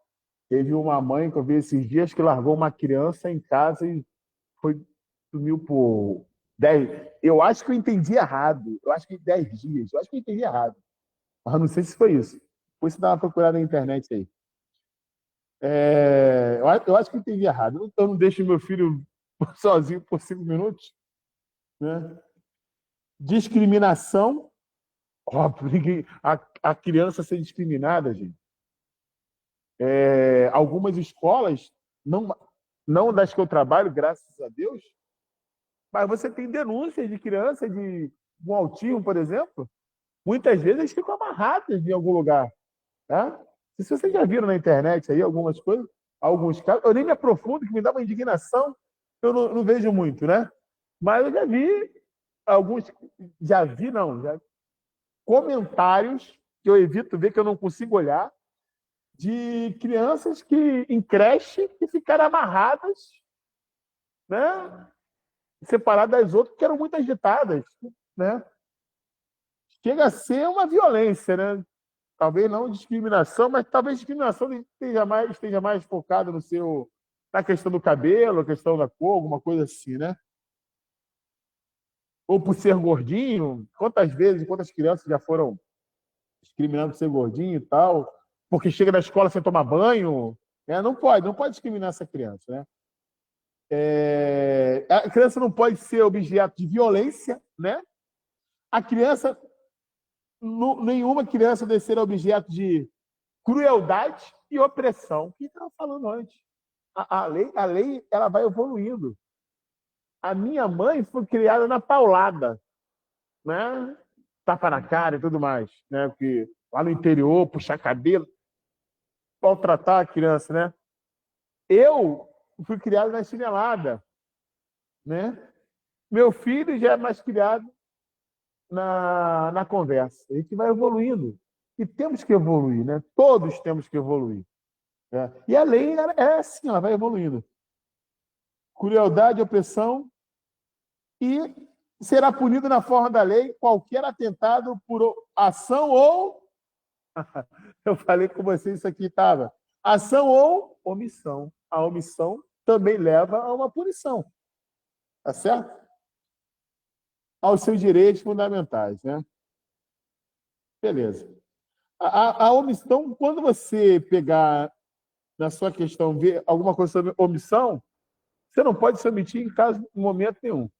Teve uma mãe que eu vi esses dias que largou uma criança em casa e sumiu por 10. Eu acho que eu entendi errado. Eu acho que 10 dias. Eu acho que eu entendi errado. Mas não sei se foi isso. Depois você dá uma procurada na internet aí. Eu acho que eu entendi errado. Eu não deixo meu filho sozinho por 5 minutos, né? Discriminação, óbvio, a criança ser discriminada, gente. Algumas escolas, não, não das que eu trabalho, graças a Deus, mas você tem denúncias de criança com autismo, por exemplo, muitas vezes eles ficam amarrados em algum lugar. Tá? Se vocês já viram na internet aí algumas coisas, alguns casos, eu nem me aprofundo, que me dá uma indignação, eu não vejo muito, né? Mas eu já vi alguns, já comentários que eu evito ver, que eu não consigo olhar, de crianças que em creche que ficaram amarradas, né? Separadas das outras, que eram muito agitadas, né? Chega a ser uma violência, né? Talvez não discriminação, mas talvez discriminação esteja mais focada na questão do cabelo, a questão da cor, alguma coisa assim, né? Ou por ser gordinho. Quantas crianças já foram discriminadas por ser gordinho e tal, porque chega na escola sem tomar banho, né? Não pode discriminar essa criança, né? A criança não pode ser objeto de violência, né? A criança, nenhuma criança deve ser objeto de crueldade e opressão. O que estava falando antes? A lei ela vai evoluindo. A minha mãe foi criada na paulada, né? Tapa na cara e tudo mais, né? Porque lá no interior, puxar cabelo, maltratar a criança, né? Eu fui criado na chinelada, né? Meu filho já é mais criado na conversa. A gente vai evoluindo. E temos que evoluir, né? Todos temos que evoluir. Né? E a lei é assim, ela vai evoluindo. Crueldade, opressão, e será punido na forma da lei qualquer atentado por ação ou... Eu falei com você, isso aqui estava. Ação ou omissão. A omissão também leva a uma punição. Tá certo? Aos seus direitos fundamentais, né? Beleza. A omissão, quando você pegar na sua questão, ver alguma coisa sobre omissão, você não pode se omitir em momento nenhum.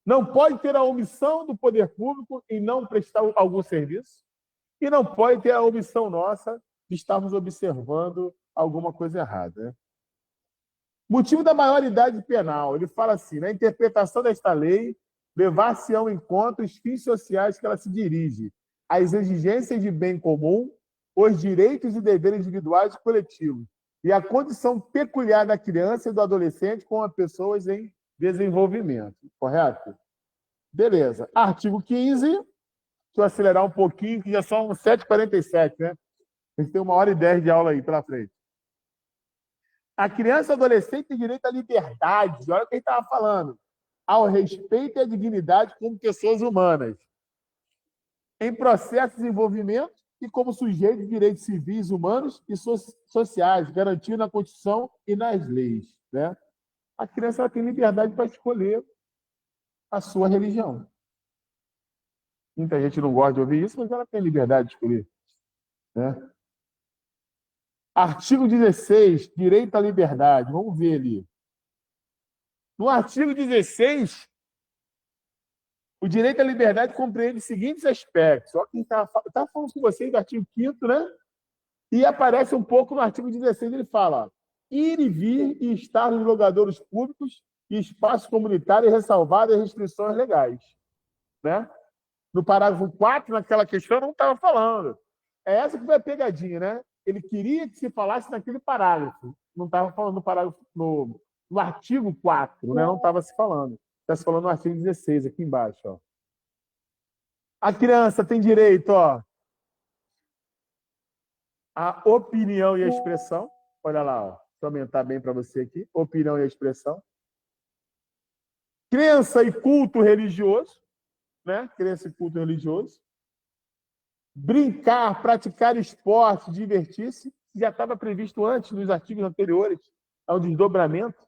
Não pode ter a omissão do poder público em não prestar algum serviço, e não pode ter a omissão nossa de estarmos observando alguma coisa errada. Né? Motivo da maioridade penal. Ele fala assim, na interpretação desta lei, levar-se-ão em conta os fins sociais que ela se dirige, as exigências de bem comum, os direitos e deveres individuais e coletivos, e a condição peculiar da criança e do adolescente como pessoas em desenvolvimento. Correto? Beleza. Artigo 15. Deixa eu acelerar um pouquinho, que já são 7h47, né? A gente tem 1h10 de aula aí pela frente. A criança e o adolescente tem direito à liberdade, olha o que ele estava falando, ao respeito e à dignidade como pessoas humanas, em processo de desenvolvimento e como sujeito de direitos civis, humanos e sociais, garantido na Constituição e nas leis. Né? A criança ela tem liberdade para escolher a sua religião. Muita gente não gosta de ouvir isso, mas ela tem liberdade de escolher. Né? Artigo 16, direito à liberdade. Vamos ver ali. No artigo 16, o direito à liberdade compreende os seguintes aspectos. Só que está falando com vocês do artigo 5º, né? E aparece um pouco no artigo 16, ele fala: ir e vir e estar nos lugadouros públicos e espaços comunitários ressalvadas as restrições legais. Né? No parágrafo 4, naquela questão, não estava falando. É essa que foi a pegadinha, né? Ele queria que se falasse naquele parágrafo. Não estava falando no parágrafo no artigo 4, né? Não estava se falando. Está se falando no artigo 16, aqui embaixo. Ó. A criança tem direito à opinião e à expressão. Olha lá, ó. Deixa eu aumentar bem para você aqui. Opinião e a expressão. Crença e culto religioso. Né? Crença e culto religioso. Brincar, praticar esporte, divertir-se. Já estava previsto antes, nos artigos anteriores, ao desdobramento.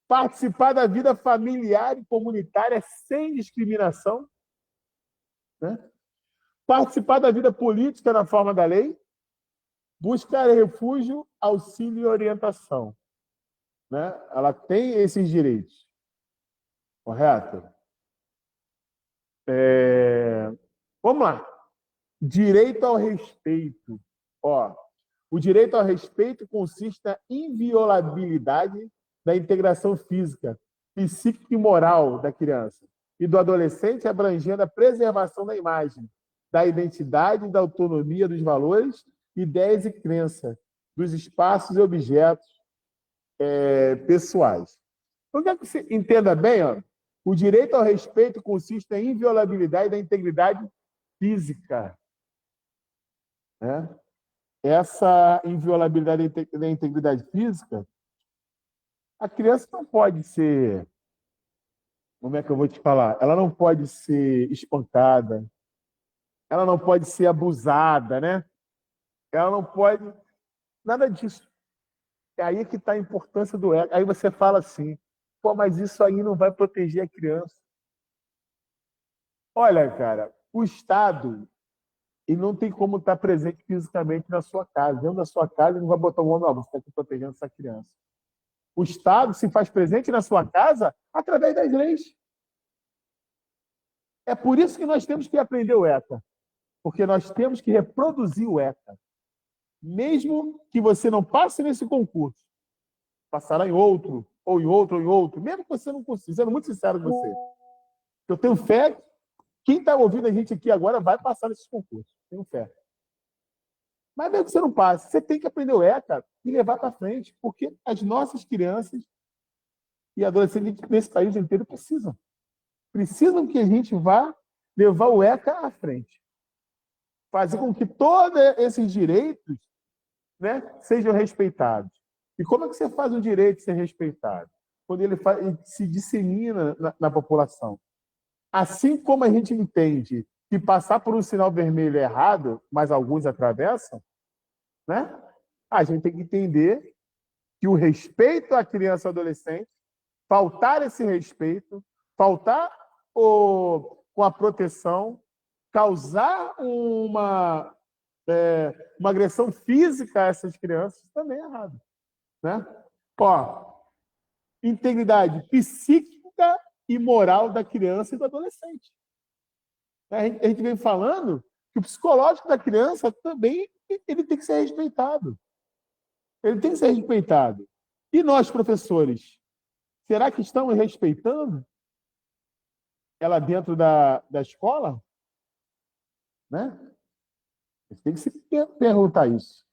Participar da vida familiar e comunitária sem discriminação. Né? Participar da vida política na forma da lei, buscar refúgio, auxílio e orientação. Né? Ela tem esses direitos. Correto? Vamos lá. Direito ao respeito. Ó, o direito ao respeito consiste na inviolabilidade da integração física, psíquica e moral da criança e do adolescente, abrangendo a preservação da imagem, da identidade, da autonomia dos valores, ideias e crenças, dos espaços e objetos pessoais. Então, quer que você entenda bem, ó, o direito ao respeito consiste na inviolabilidade da integridade física. Né? Essa inviolabilidade da integridade física, a criança não pode ser, como é que eu vou te falar? Ela não pode ser espancada, ela não pode ser abusada, né? Ela não pode... Nada disso. É aí que está a importância do ECA. Aí você fala assim, pô, mas isso aí não vai proteger a criança. Olha, cara, o Estado ele não tem como estar presente fisicamente na sua casa. Dentro da sua casa, ele não vai botar um homem, ó, você está aqui protegendo essa criança. O Estado se faz presente na sua casa através das leis. É por isso que nós temos que aprender o ECA. Porque nós temos que reproduzir o ECA. Mesmo que você não passe nesse concurso, passará em outro, ou em outro, ou em outro, mesmo que você não consiga, sendo muito sincero com você. Eu tenho fé que quem está ouvindo a gente aqui agora vai passar nesses concursos. Tenho fé. Mas mesmo que você não passe, você tem que aprender o ECA e levar para frente, porque as nossas crianças e adolescentes nesse país inteiro precisam. Precisam que a gente vá levar o ECA à frente. Fazer com que todos esses direitos, né, sejam respeitados. E como é que você faz o direito ser respeitado? Quando ele se dissemina na população. Assim como a gente entende que passar por um sinal vermelho é errado, mas alguns atravessam, né? A gente tem que entender que o respeito à criança e ao adolescente, faltar esse respeito, faltar com a proteção, causar uma agressão física a essas crianças também é errado. Né? Ó, integridade psíquica e moral da criança e do adolescente. A gente vem falando que o psicológico da criança também ele tem que ser respeitado. Ele tem que ser respeitado. E nós, professores, será que estamos respeitando ela dentro da escola? Né? A gente tem que se perguntar isso.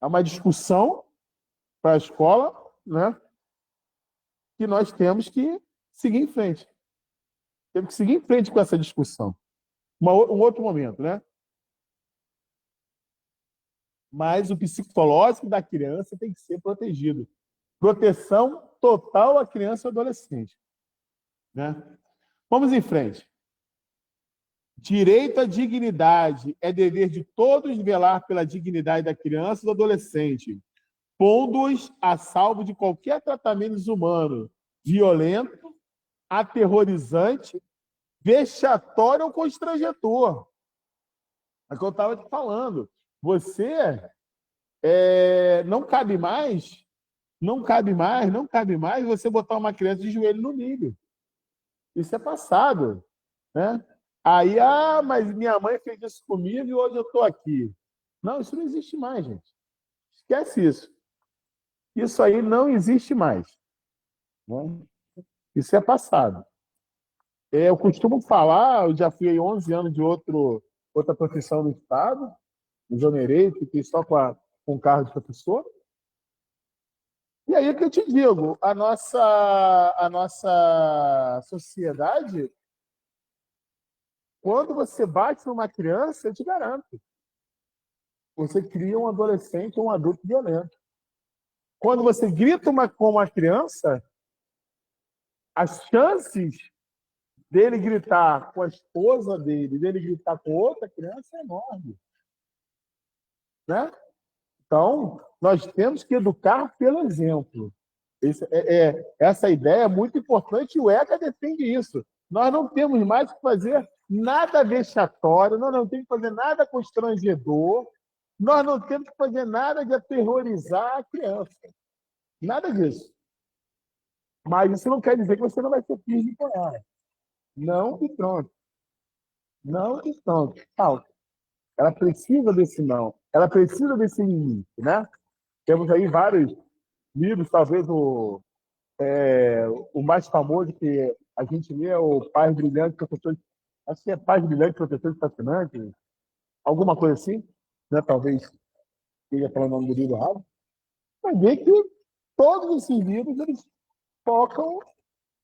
Há uma discussão para a escola, né? Que nós temos que seguir em frente. Temos que seguir em frente com essa discussão. Um outro momento, né? Mas o psicológico da criança tem que ser protegido. Proteção total à criança e ao adolescente. Né? Vamos em frente. Direito à dignidade. É dever de todos velar pela dignidade da criança e do adolescente, pondo-os a salvo de qualquer tratamento desumano, violento, aterrorizante, vexatório ou constrangedor. É o que eu estava te falando. Você não cabe mais você botar uma criança de joelho no milho. Isso é passado. Né? Aí, mas minha mãe fez isso comigo e hoje eu estou aqui. Não, isso não existe mais, gente. Esquece isso. Isso aí não existe mais. Né? Isso é passado. Eu costumo falar, eu já fui aí 11 anos de outra profissão no Estado, me exonerei, fiquei só com carro de professor. E aí é que eu te digo, a nossa sociedade, quando você bate numa criança, eu te garanto, você cria um adolescente ou um adulto violento. Quando você grita com uma criança, as chances dele gritar com a esposa dele gritar com outra criança é enorme. Né? Então, nós temos que educar pelo exemplo. Essa ideia é muito importante e o ECA defende isso. Nós não temos mais o que fazer nada vexatório, nós não temos que fazer nada constrangedor, nós não temos que fazer nada de aterrorizar a criança. Nada disso. Mas isso não quer dizer que você não vai ser firme com ela. Não e pronto. Não e pronto. Não. Ela precisa desse não. Ela precisa desse limite, né? Temos aí vários livros, talvez o mais famoso que a gente lê é o Pais Brilhantes, Professores... Acho que é Pais Brilhantes, Professores Fascinantes, alguma coisa assim, né? Talvez seja pelo nome do livro errado. Vai ver que todos esses livros, eles focam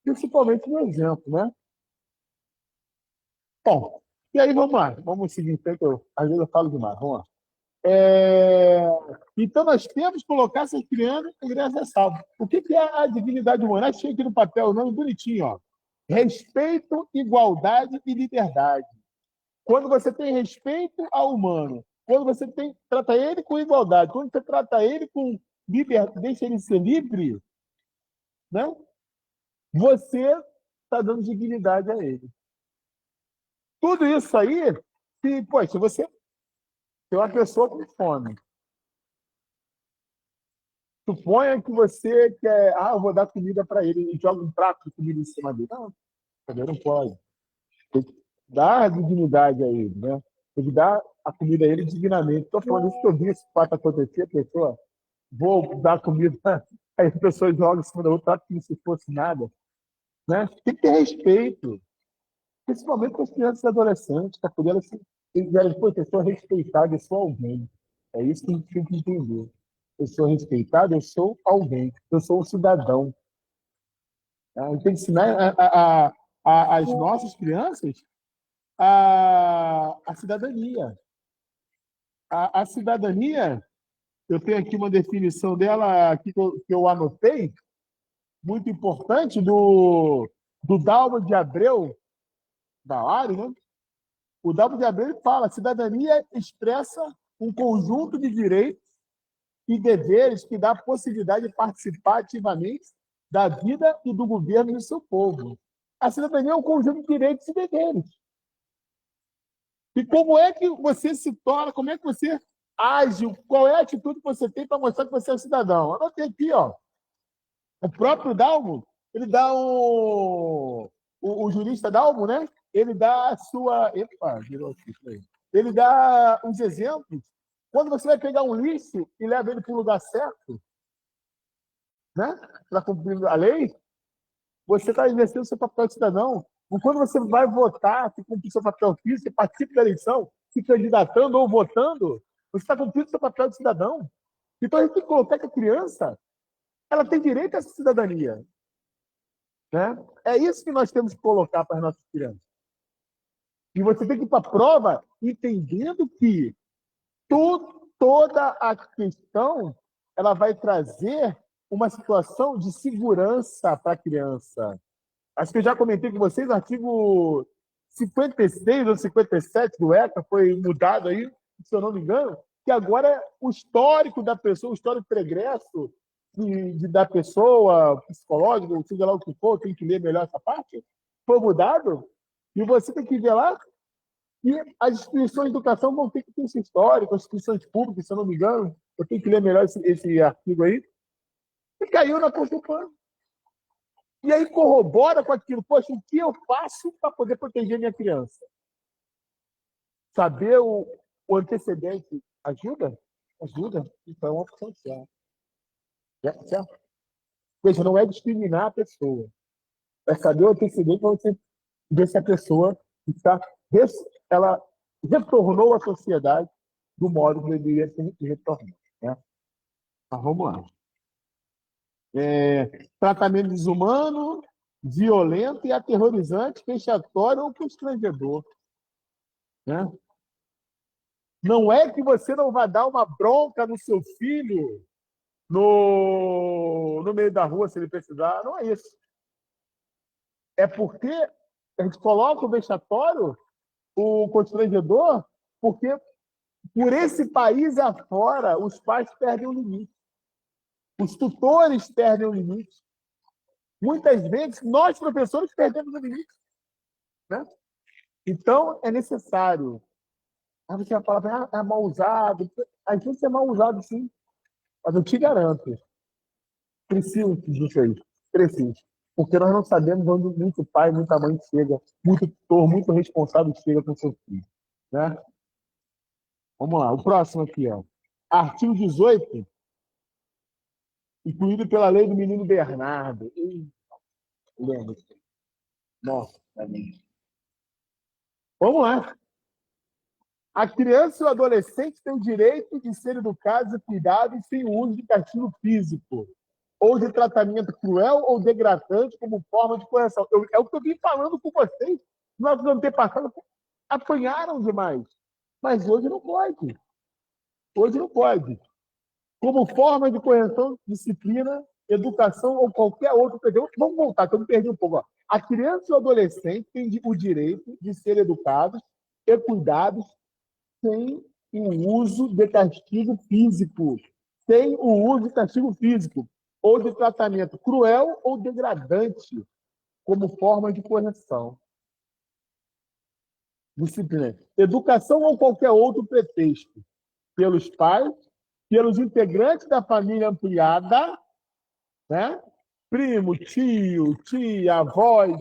principalmente no exemplo, né? Bom, e aí vamos lá. Vamos seguir em frente. Às vezes eu falo demais. Vamos lá. É, Então, nós temos que colocar essas crianças a salvo. O que é a dignidade humana? Achei aqui no papel o nome bonitinho. Ó. Respeito, igualdade e liberdade. Quando você tem respeito ao humano, quando você trata ele com igualdade, quando você trata ele com liberdade, deixa ele ser livre, né? Você está dando dignidade a ele. Tudo isso aí, se você tem uma pessoa com fome, suponha que você quer, eu vou dar comida para ele e joga um prato de comida em cima dele. Não, também não pode. Tem que dar dignidade a ele, né? Tem que dar a comida a ele dignamente. Estou falando isso que eu vi esse fato acontecer, a pessoa, vou dar comida, aí a pessoa joga em cima da outra, como se fosse nada. Né? Tem que ter respeito, principalmente com as crianças e adolescentes, para poder elas verem, pô, eu sou respeitado, eu sou alguém. É isso que a gente tem que entender. Eu sou respeitado, eu sou alguém, eu sou um cidadão. A gente tem que ensinar às nossas crianças a cidadania. A cidadania, eu tenho aqui uma definição dela aqui que eu anotei, muito importante, do Dalmo de Abreu, da Lari, né? O Dalmo de Abreu fala: cidadania expressa um conjunto de direitos e deveres que dá a possibilidade de participar ativamente da vida e do governo do seu povo. A cidadania é um conjunto de direitos e deveres. E como é que você se torna, como é que você age, qual é a atitude que você tem para mostrar que você é um cidadão? Anotei aqui, ó. O próprio Dalmo, ele dá o jurista Dalmo, né? Ele dá a sua... Epa, virou aqui. Ele dá os exemplos. Quando você vai pegar um lixo e leva ele para o lugar certo, né? Para cumprir a lei, você está exercendo o seu papel de cidadão. Quando você vai votar, se cumprir seu papel físico, você participa da eleição, se candidatando ou votando, você está cumprindo o seu papel de cidadão. Então, a gente tem que colocar que a criança ela tem direito a essa cidadania. Né? É isso que nós temos que colocar para as nossas crianças. E você tem que ir para a prova entendendo que toda a questão ela vai trazer uma situação de segurança para a criança. Acho que eu já comentei com vocês, o artigo 56 ou 57 do ECA foi mudado aí, se eu não me engano, que agora o histórico da pessoa, o histórico pregresso da pessoa, psicológico, seja lá o que for, tem que ler melhor essa parte, foi mudado, e você tem que ver lá, e as instituições de educação vão ter que ter esse histórico, as instituições públicas, se eu não me engano, eu tenho que ler melhor esse artigo aí, e caiu na ponta do pano. E aí corrobora com aquilo. Poxa, o que eu faço para poder proteger minha criança? Saber o antecedente ajuda? Ajuda. Então é uma opção certa. Veja, não é discriminar a pessoa. É saber o antecedente para você ver se a pessoa está, ela retornou à sociedade do modo que deveria ser retornado. Né? Mas vamos lá. Tratamento desumano, violento e aterrorizante, vexatório ou constrangedor. Né? Não é que você não vai dar uma bronca no seu filho no meio da rua, se ele precisar. Não é isso. É porque a gente coloca o vexatório, o constrangedor, porque por esse país afora, os pais perdem o limite. Os tutores perdem o limite. Muitas vezes, nós, professores, perdemos o limite. Né? Então, é necessário. Aí você vai falar, é mal usado. Às vezes é mal usado, sim. Mas eu te garanto, preciso disso aí. Preciso. Porque nós não sabemos onde muito pai, muita mãe chega, muito tutor, muito responsável chega com seu filho. Né? Vamos lá, o próximo aqui, ó. Artigo 18, incluído pela lei do menino Bernardo. Lembra? Nossa, vamos lá. A criança e o adolescente têm o direito de ser educados e cuidados sem o uso de castigo físico ou de tratamento cruel ou degradante como forma de correção. É o que eu vim falando com vocês. Nossos antepassados apanharam demais. Mas hoje não pode. Hoje não pode. Como forma de correção, disciplina, educação ou qualquer outro. Vamos voltar, que eu me perdi um pouco. Ó. A criança e o adolescente têm o direito de ser educados e cuidados sem o uso de castigo físico. Sem o uso de castigo físico ou de tratamento cruel ou degradante como forma de correção. Disciplina. Educação ou qualquer outro pretexto. Pelos pais, pelos integrantes da família ampliada, né? Primo, tio, tia, avós,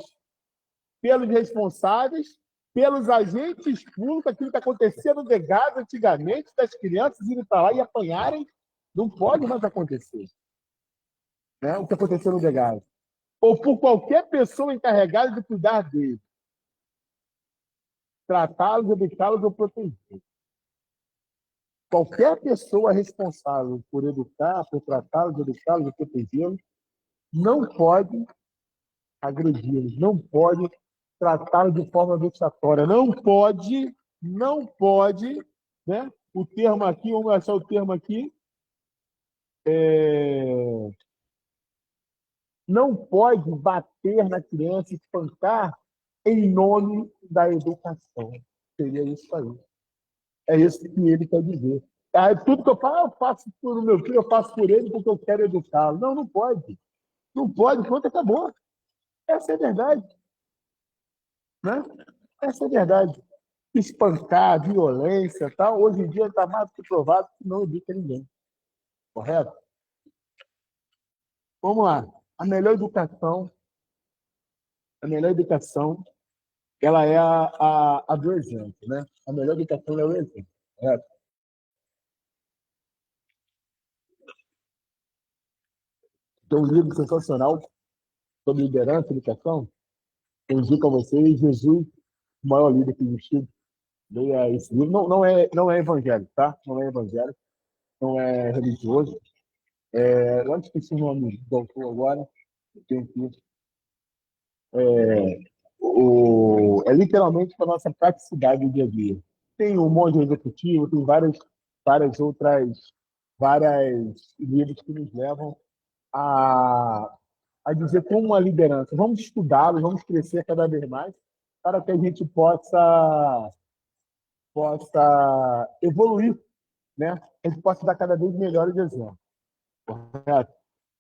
pelos responsáveis, pelos agentes públicos, aquilo que acontecia no Degás antigamente, das crianças irem para lá e apanharem, não pode mais acontecer. Né? O que aconteceu no Degás. Ou por qualquer pessoa encarregada de cuidar deles, tratá-los, educá-los ou proteger. Qualquer pessoa responsável por educar, por tratá-los, educá-los ou protegê-los, não pode agredi-los, não pode tratá-los de forma vexatória, não pode, né? O termo aqui, vamos achar o termo aqui, não pode bater na criança, espancar em nome da educação. Seria isso aí. É isso que ele quer dizer. Tudo que eu falo, eu faço por o meu filho, eu faço por ele porque eu quero educá-lo. Não, não pode. Não pode, pronto, acabou. Essa é a verdade. Né? Essa é a verdade. Espancar, violência, tal, hoje em dia está mais do que provado que não educa ninguém. Correto? Vamos lá. A melhor educação, ela é a do exemplo, né? A melhor educação é o exemplo. Correto? Tem um livro sensacional sobre liderança e educação. Eu indico a vocês Jesus, o maior líder que existiu. Leia esse livro. Não é evangélico, tá? Não é evangélico, não é religioso. Eu esqueci o nome do autor agora. Tem aqui. É literalmente para a nossa praticidade do dia a dia. Tem um monte de executivo, tem várias outras, várias livros que nos levam a, a dizer como uma liderança. Vamos estudá-los, vamos crescer cada vez mais para que a gente possa evoluir, né? A gente possa dar cada vez melhores exemplos. Correto?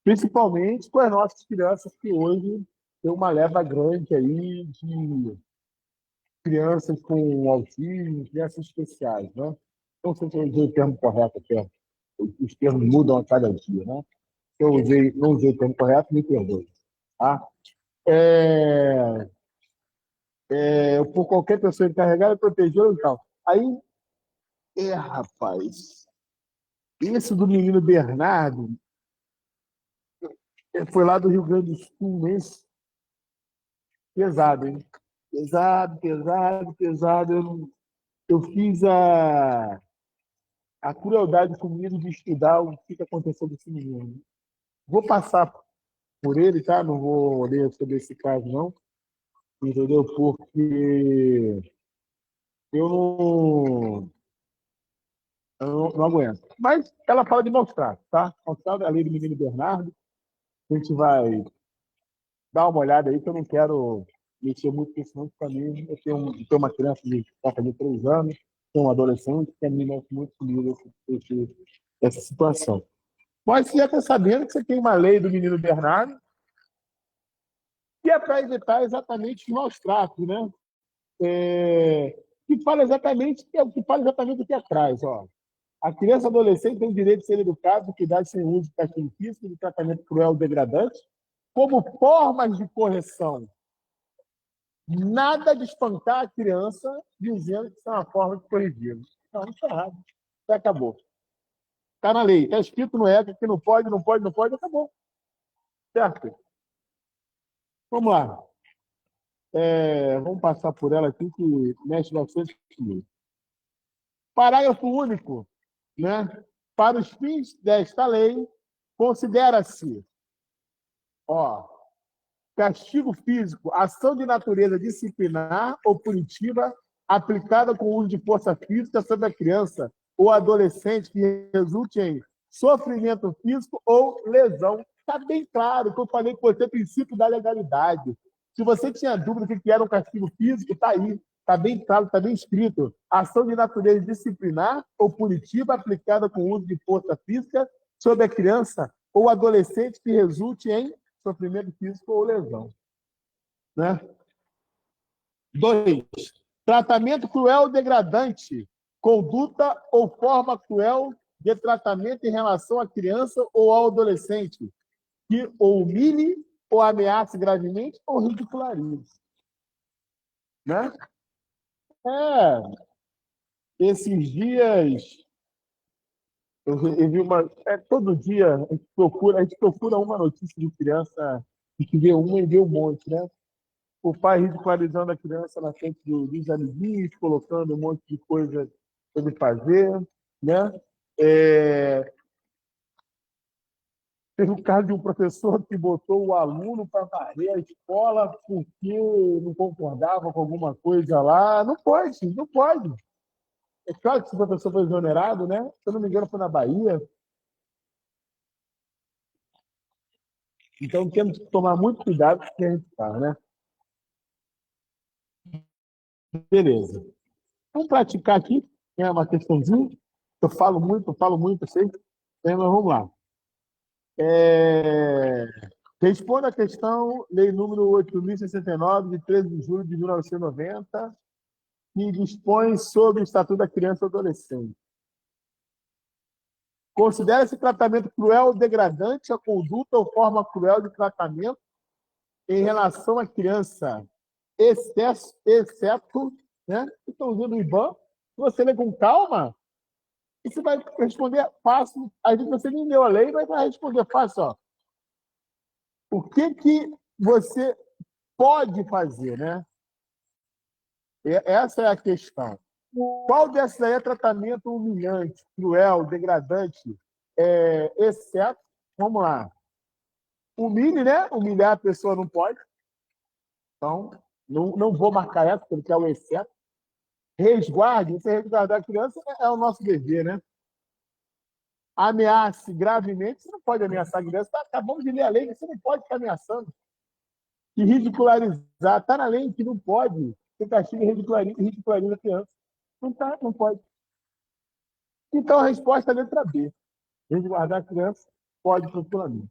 Principalmente com as nossas crianças que hoje tem uma leva grande aí de crianças com autismo, crianças especiais, né? Não sei se eu usei o termo correto aqui. Os termos mudam a cada dia, né? Se eu não usei o termo correto, me perdoe. Tá? É, por qualquer pessoa encarregada, protegê-lo e tal. Aí, rapaz, esse do menino Bernardo foi lá do Rio Grande do Sul, esse pesado, hein? Pesado, pesado, pesado. Eu fiz a crueldade comigo de estudar o que aconteceu com esse menino. Vou passar por ele, tá? Não vou ler sobre esse caso, não. Entendeu? Porque eu não aguento. Mas ela fala de maus tratos, tá? Maus tratos, a lei do menino Bernardo. A gente vai dar uma olhada aí, que eu não quero mexer muito com isso, não, para mim. Eu tenho uma criança de cerca de 3 anos, tenho um adolescente, que me mexe muito comigo essa situação. Mas você já está sabendo que você tem uma lei do menino Bernardo que é para evitar exatamente os maus tratos, né? que fala exatamente aqui atrás. Ó. A criança e adolescente tem o direito de ser educado com cuidado sem uso de castigo físico e de tratamento cruel ou degradante, como formas de correção. Nada de espancar a criança dizendo que isso é uma forma de corrigir. Não, isso é errado. Já acabou. Está na lei. Está escrito no ECA que não pode, não pode, não pode, acabou. Certo? Vamos lá. Vamos passar por ela aqui, que mexe bastante comigo. Parágrafo único. Né? Para os fins desta lei, considera-se castigo físico, ação de natureza disciplinar ou punitiva aplicada com uso de força física sobre a criança ou adolescente que resulte em sofrimento físico ou lesão. Está bem claro que eu falei com você, princípio da legalidade. Se você tinha dúvida do que era um castigo físico, está aí. Está bem claro, está bem escrito. Ação de natureza disciplinar ou punitiva aplicada com uso de força física sobre a criança ou adolescente que resulte em sofrimento físico ou lesão. Né? 2. Tratamento cruel ou degradante. Conduta ou forma cruel de tratamento em relação à criança ou ao adolescente que ou humilhe ou ameace gravemente ou ridicularize. Né? Esses dias eu vi uma. Todo dia a gente procura uma notícia de criança, e que vê uma e vê um monte, né? O pai ridicularizando a criança na frente dos amiguinhos, colocando um monte de coisa para ele fazer, né? Teve o caso de um professor que botou o aluno para varrer a escola porque não concordava com alguma coisa lá. Não pode, não pode. É claro que esse professor foi exonerado, né? Se eu não me engano, foi na Bahia. Então, temos que tomar muito cuidado com o que a gente fala, né? Beleza. Vamos praticar aqui, uma questãozinha. Eu falo muito, eu sei. Mas vamos lá. Responda a questão, lei número 8.069, de 13 de julho de 1990, que dispõe sobre o Estatuto da Criança e do Adolescente. Considera esse tratamento cruel ou degradante a conduta ou forma cruel de tratamento em relação à criança, exceto, né? Estão usando o IBAN. Se você lê com calma, e você vai responder fácil. Às vezes você nem leu a lei, mas vai responder fácil. Ó. O que você pode fazer, né? Essa é a questão. Qual dessas aí é tratamento humilhante, cruel, degradante, exceto, vamos lá, humilhe, né? Humilhar a pessoa não pode. Então, não vou marcar essa, porque é o exceto. Resguarde, você resguardar a criança é o nosso dever, né? Ameace gravemente, você não pode ameaçar a criança. Acabamos de ler a lei, você não pode ficar ameaçando. E ridicularizar, está na lei que não pode. Você castiga e ridiculariza a criança. Não pode. Então, a resposta é a letra B. Resguardar a criança pode tranquilamente.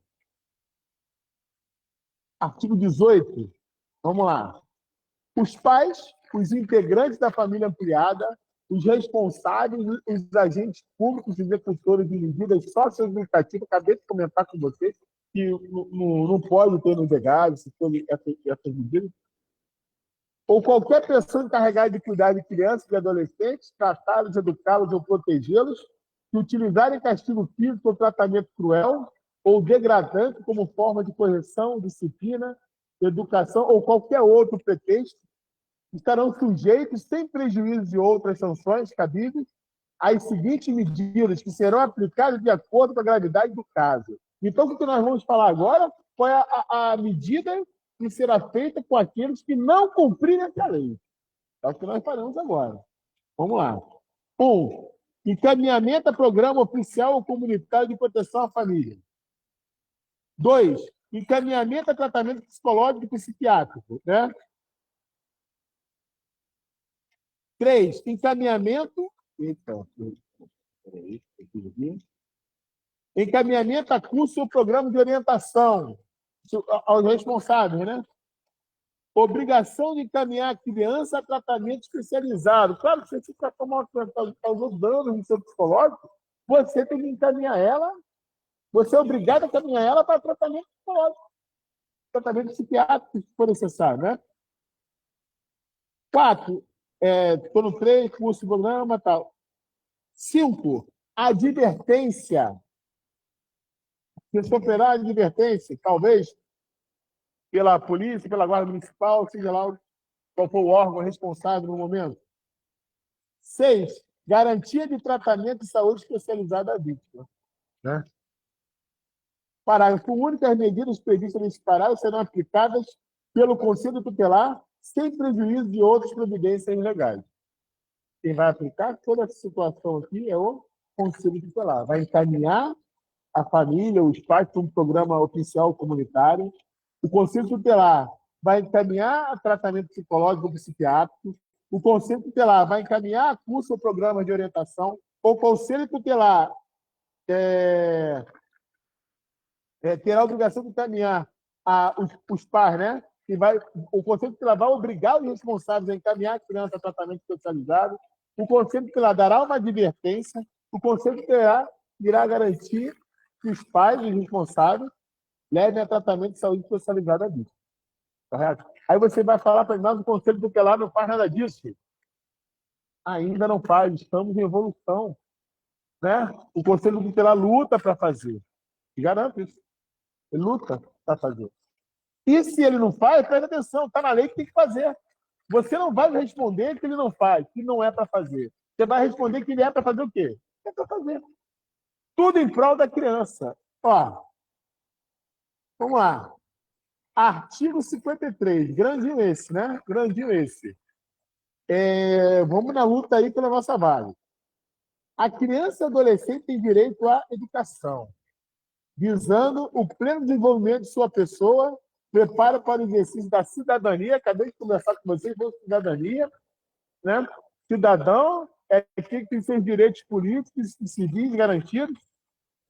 Artigo 18. Vamos lá. Os pais, os integrantes da família ampliada, os responsáveis, os agentes públicos, executores de medidas socioeducativas, acabei de comentar com vocês que não pode ter no DEGAD essas medidas, ou qualquer pessoa encarregada de cuidar de crianças e adolescentes, tratá-los, educá-los ou protegê-los, que utilizarem castigo físico ou tratamento cruel ou degradante como forma de correção, disciplina, educação ou qualquer outro pretexto, estarão sujeitos, sem prejuízo de outras sanções cabíveis, às seguintes medidas que serão aplicadas de acordo com a gravidade do caso. Então, o que nós vamos falar agora foi a medida que será feita com aqueles que não cumprirem essa lei. É o que nós faremos agora. Vamos lá. 1. Encaminhamento a programa oficial ou comunitário de proteção à família. 2. Encaminhamento a tratamento psicológico e psiquiátrico. Né? 3. Encaminhamento. Encaminhamento a curso ou programa de orientação aos responsáveis, né? Obrigação de encaminhar a criança a tratamento especializado. Claro, se você está causando dano no seu psicológico, você tem que encaminhar ela, você é obrigado a encaminhar ela para tratamento psicológico, tratamento psiquiátrico, se for necessário, né? 4, estou no 3, curso de programa e tal. 5, advertência. Se sofrerá advertência, talvez pela polícia, pela guarda municipal, seja lá qual for o órgão responsável no momento. 6, garantia de tratamento de saúde especializada à vítima. Né? Parágrafo único, as medidas previstas nesse parágrafo serão aplicadas pelo Conselho Tutelar sem prejuízo de outras providências legais. Quem vai aplicar toda essa situação aqui é o Conselho Tutelar. Vai encaminhar a família, os pais, para um programa oficial comunitário. O Conselho Tutelar vai encaminhar tratamento psicológico ou psiquiátrico. O Conselho Tutelar vai encaminhar curso ou programa de orientação. O Conselho Tutelar terá a obrigação de encaminhar os pais, né? O Conselho Tutelar vai obrigar os responsáveis a encaminhar a criança a tratamento especializado. O Conselho Tutelar dará uma advertência. O Conselho Tutelar irá garantir que os pais, os responsáveis, levem a tratamento de saúde especializado à vítima. Correto? Aí você vai falar para nós, o Conselho Tutelar não faz nada disso. Ainda não faz, estamos em evolução. Né? O Conselho Tutelar luta para fazer. Garanto isso. Ele luta para fazer. E se ele não faz, presta atenção, está na lei que tem que fazer. Você não vai responder que ele não faz, que não é para fazer. Você vai responder que ele é para fazer o quê? É para fazer. Tudo em prol da criança. Ó, vamos lá. Artigo 53. Grandinho esse, né? Grandinho esse. Vamos na luta aí pela nossa vaga. A criança e adolescente tem direito à educação, visando o pleno desenvolvimento de sua pessoa, preparo para o exercício da cidadania. Acabei de conversar com vocês sobre cidadania. Né? Cidadão é quem tem seus direitos políticos e civis garantidos,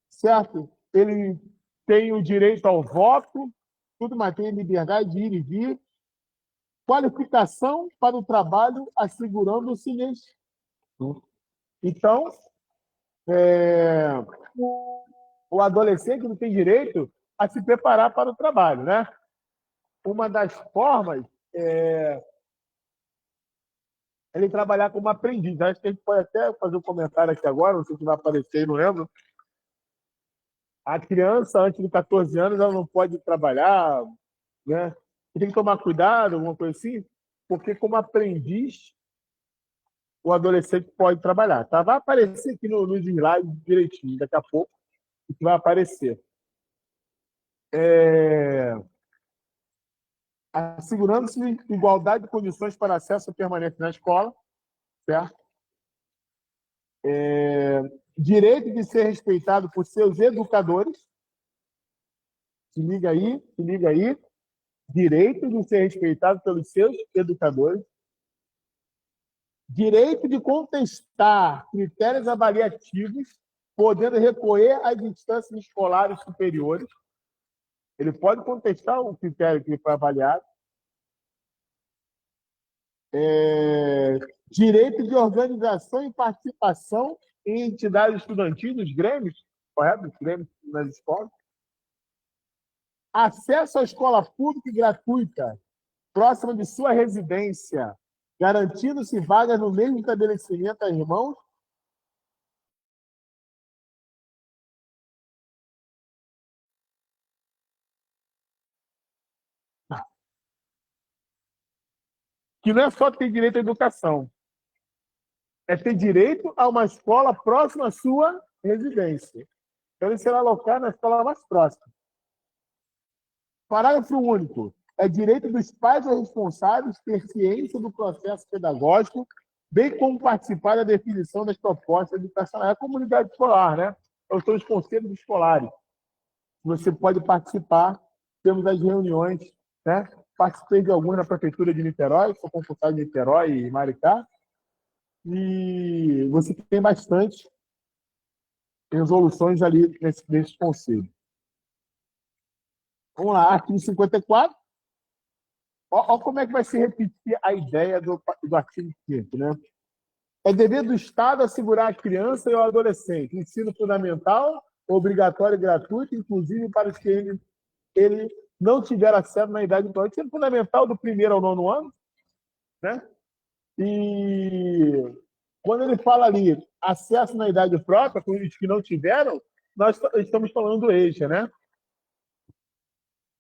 certo? Ele tem o direito ao voto, tudo, mas tem a liberdade de ir e vir. Qualificação para o trabalho, assegurando-se neste. Então, o adolescente não tem direito a se preparar para o trabalho, né? Uma das formas é ele trabalhar como aprendiz. Acho que a gente pode até fazer um comentário aqui agora, não sei se vai aparecer, não lembro. A criança, antes de 14 anos, ela não pode trabalhar, né? Tem que tomar cuidado, alguma coisa assim, porque como aprendiz, o adolescente pode trabalhar. Tá? Vai aparecer aqui no slide direitinho, daqui a pouco, que vai aparecer. Assegurando-se igualdade de condições para acesso permanente na escola, certo? Direito de ser respeitado por seus educadores. Se liga aí, se liga aí. Direito de ser respeitado pelos seus educadores. Direito de contestar critérios avaliativos, podendo recorrer às instâncias escolares superiores. Ele pode contestar o critério que foi avaliado. Direito de organização e participação em entidades estudantis, nos grêmios, correto? Os grêmios nas escolas. Acesso à escola pública e gratuita, próxima de sua residência, garantindo-se vagas no mesmo estabelecimento aos irmãos. Que não é só ter direito à educação, é ter direito a uma escola próxima à sua residência. Então, ele será alocado na escola mais próxima. Parágrafo único. É direito dos pais ou responsáveis ter ciência do processo pedagógico, bem como participar da definição das propostas educacionais. É a comunidade escolar, né? Então, são os conselhos escolares. Você pode participar, temos as reuniões, né? Participei de algumas na Prefeitura de Niterói, sou concursado de Niterói e Maricá, e você tem bastante resoluções ali nesse conselho. Vamos lá, artigo 54. Olha como é que vai se repetir a ideia do artigo 5º, né? É dever do Estado assegurar a criança e o adolescente ensino fundamental, obrigatório e gratuito, inclusive para os que ele não tiver acesso na idade atual. Ensino fundamental do 1º ao 9º ano, né? E quando ele fala ali acesso na idade própria, com os que não tiveram, nós estamos falando do EJA, né?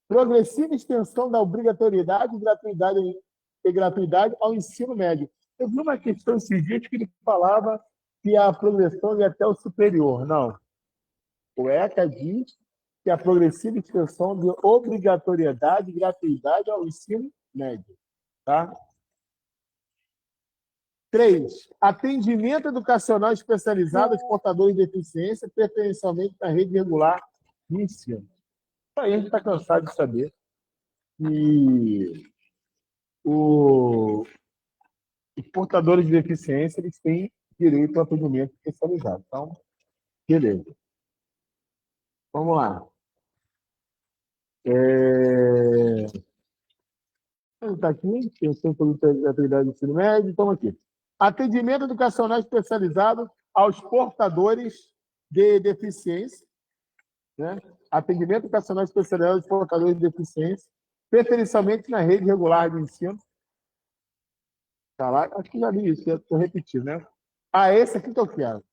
Progressiva extensão da obrigatoriedade e gratuidade ao ensino médio. Eu vi uma questão esses dias que ele falava que a progressão ia até o superior. Não. O ECA diz que a progressiva extensão de obrigatoriedade e gratuidade ao ensino médio. Tá? 3. Atendimento educacional especializado aos portadores de deficiência, preferencialmente na rede regular de ensino. Aí a gente está cansado de saber que os portadores de deficiência eles têm direito ao atendimento especializado. Então, beleza. Vamos lá. Está aqui, pensando sobre a atividade do ensino médio, então aqui. Atendimento educacional especializado aos portadores de deficiência, né? Atendimento educacional especializado aos portadores de deficiência, preferencialmente na rede regular de ensino. Tá lá, acho que já li isso, estou repetindo, né? Esse aqui que eu quero.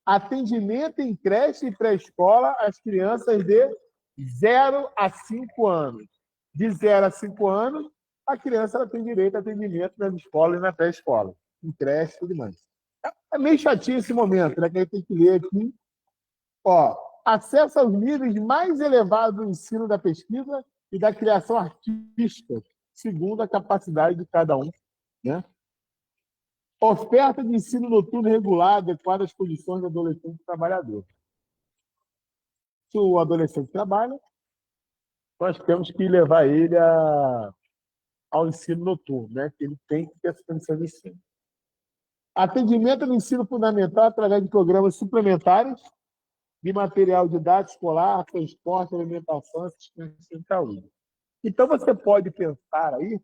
Atendimento em creche e pré-escola às crianças de 0 a 5 anos. De 0 a 5 anos, a criança ela tem direito a atendimento na escola e na pré-escola, em creche e tudo mais. É meio chatinho esse momento, né? Que a gente tem que ler aqui. Ó, acesso aos níveis mais elevados do ensino da pesquisa e da criação artística, segundo a capacidade de cada um, né? Oferta de ensino noturno regular adequada às condições do adolescente trabalhador. Se o adolescente trabalha, nós temos que levar ele ao ensino noturno, né? Ele tem que ter essa condição de ensino. Atendimento no ensino fundamental através de programas suplementares de material didático escolar, transporte, alimentação, assistência de saúde. Então, você pode pensar aí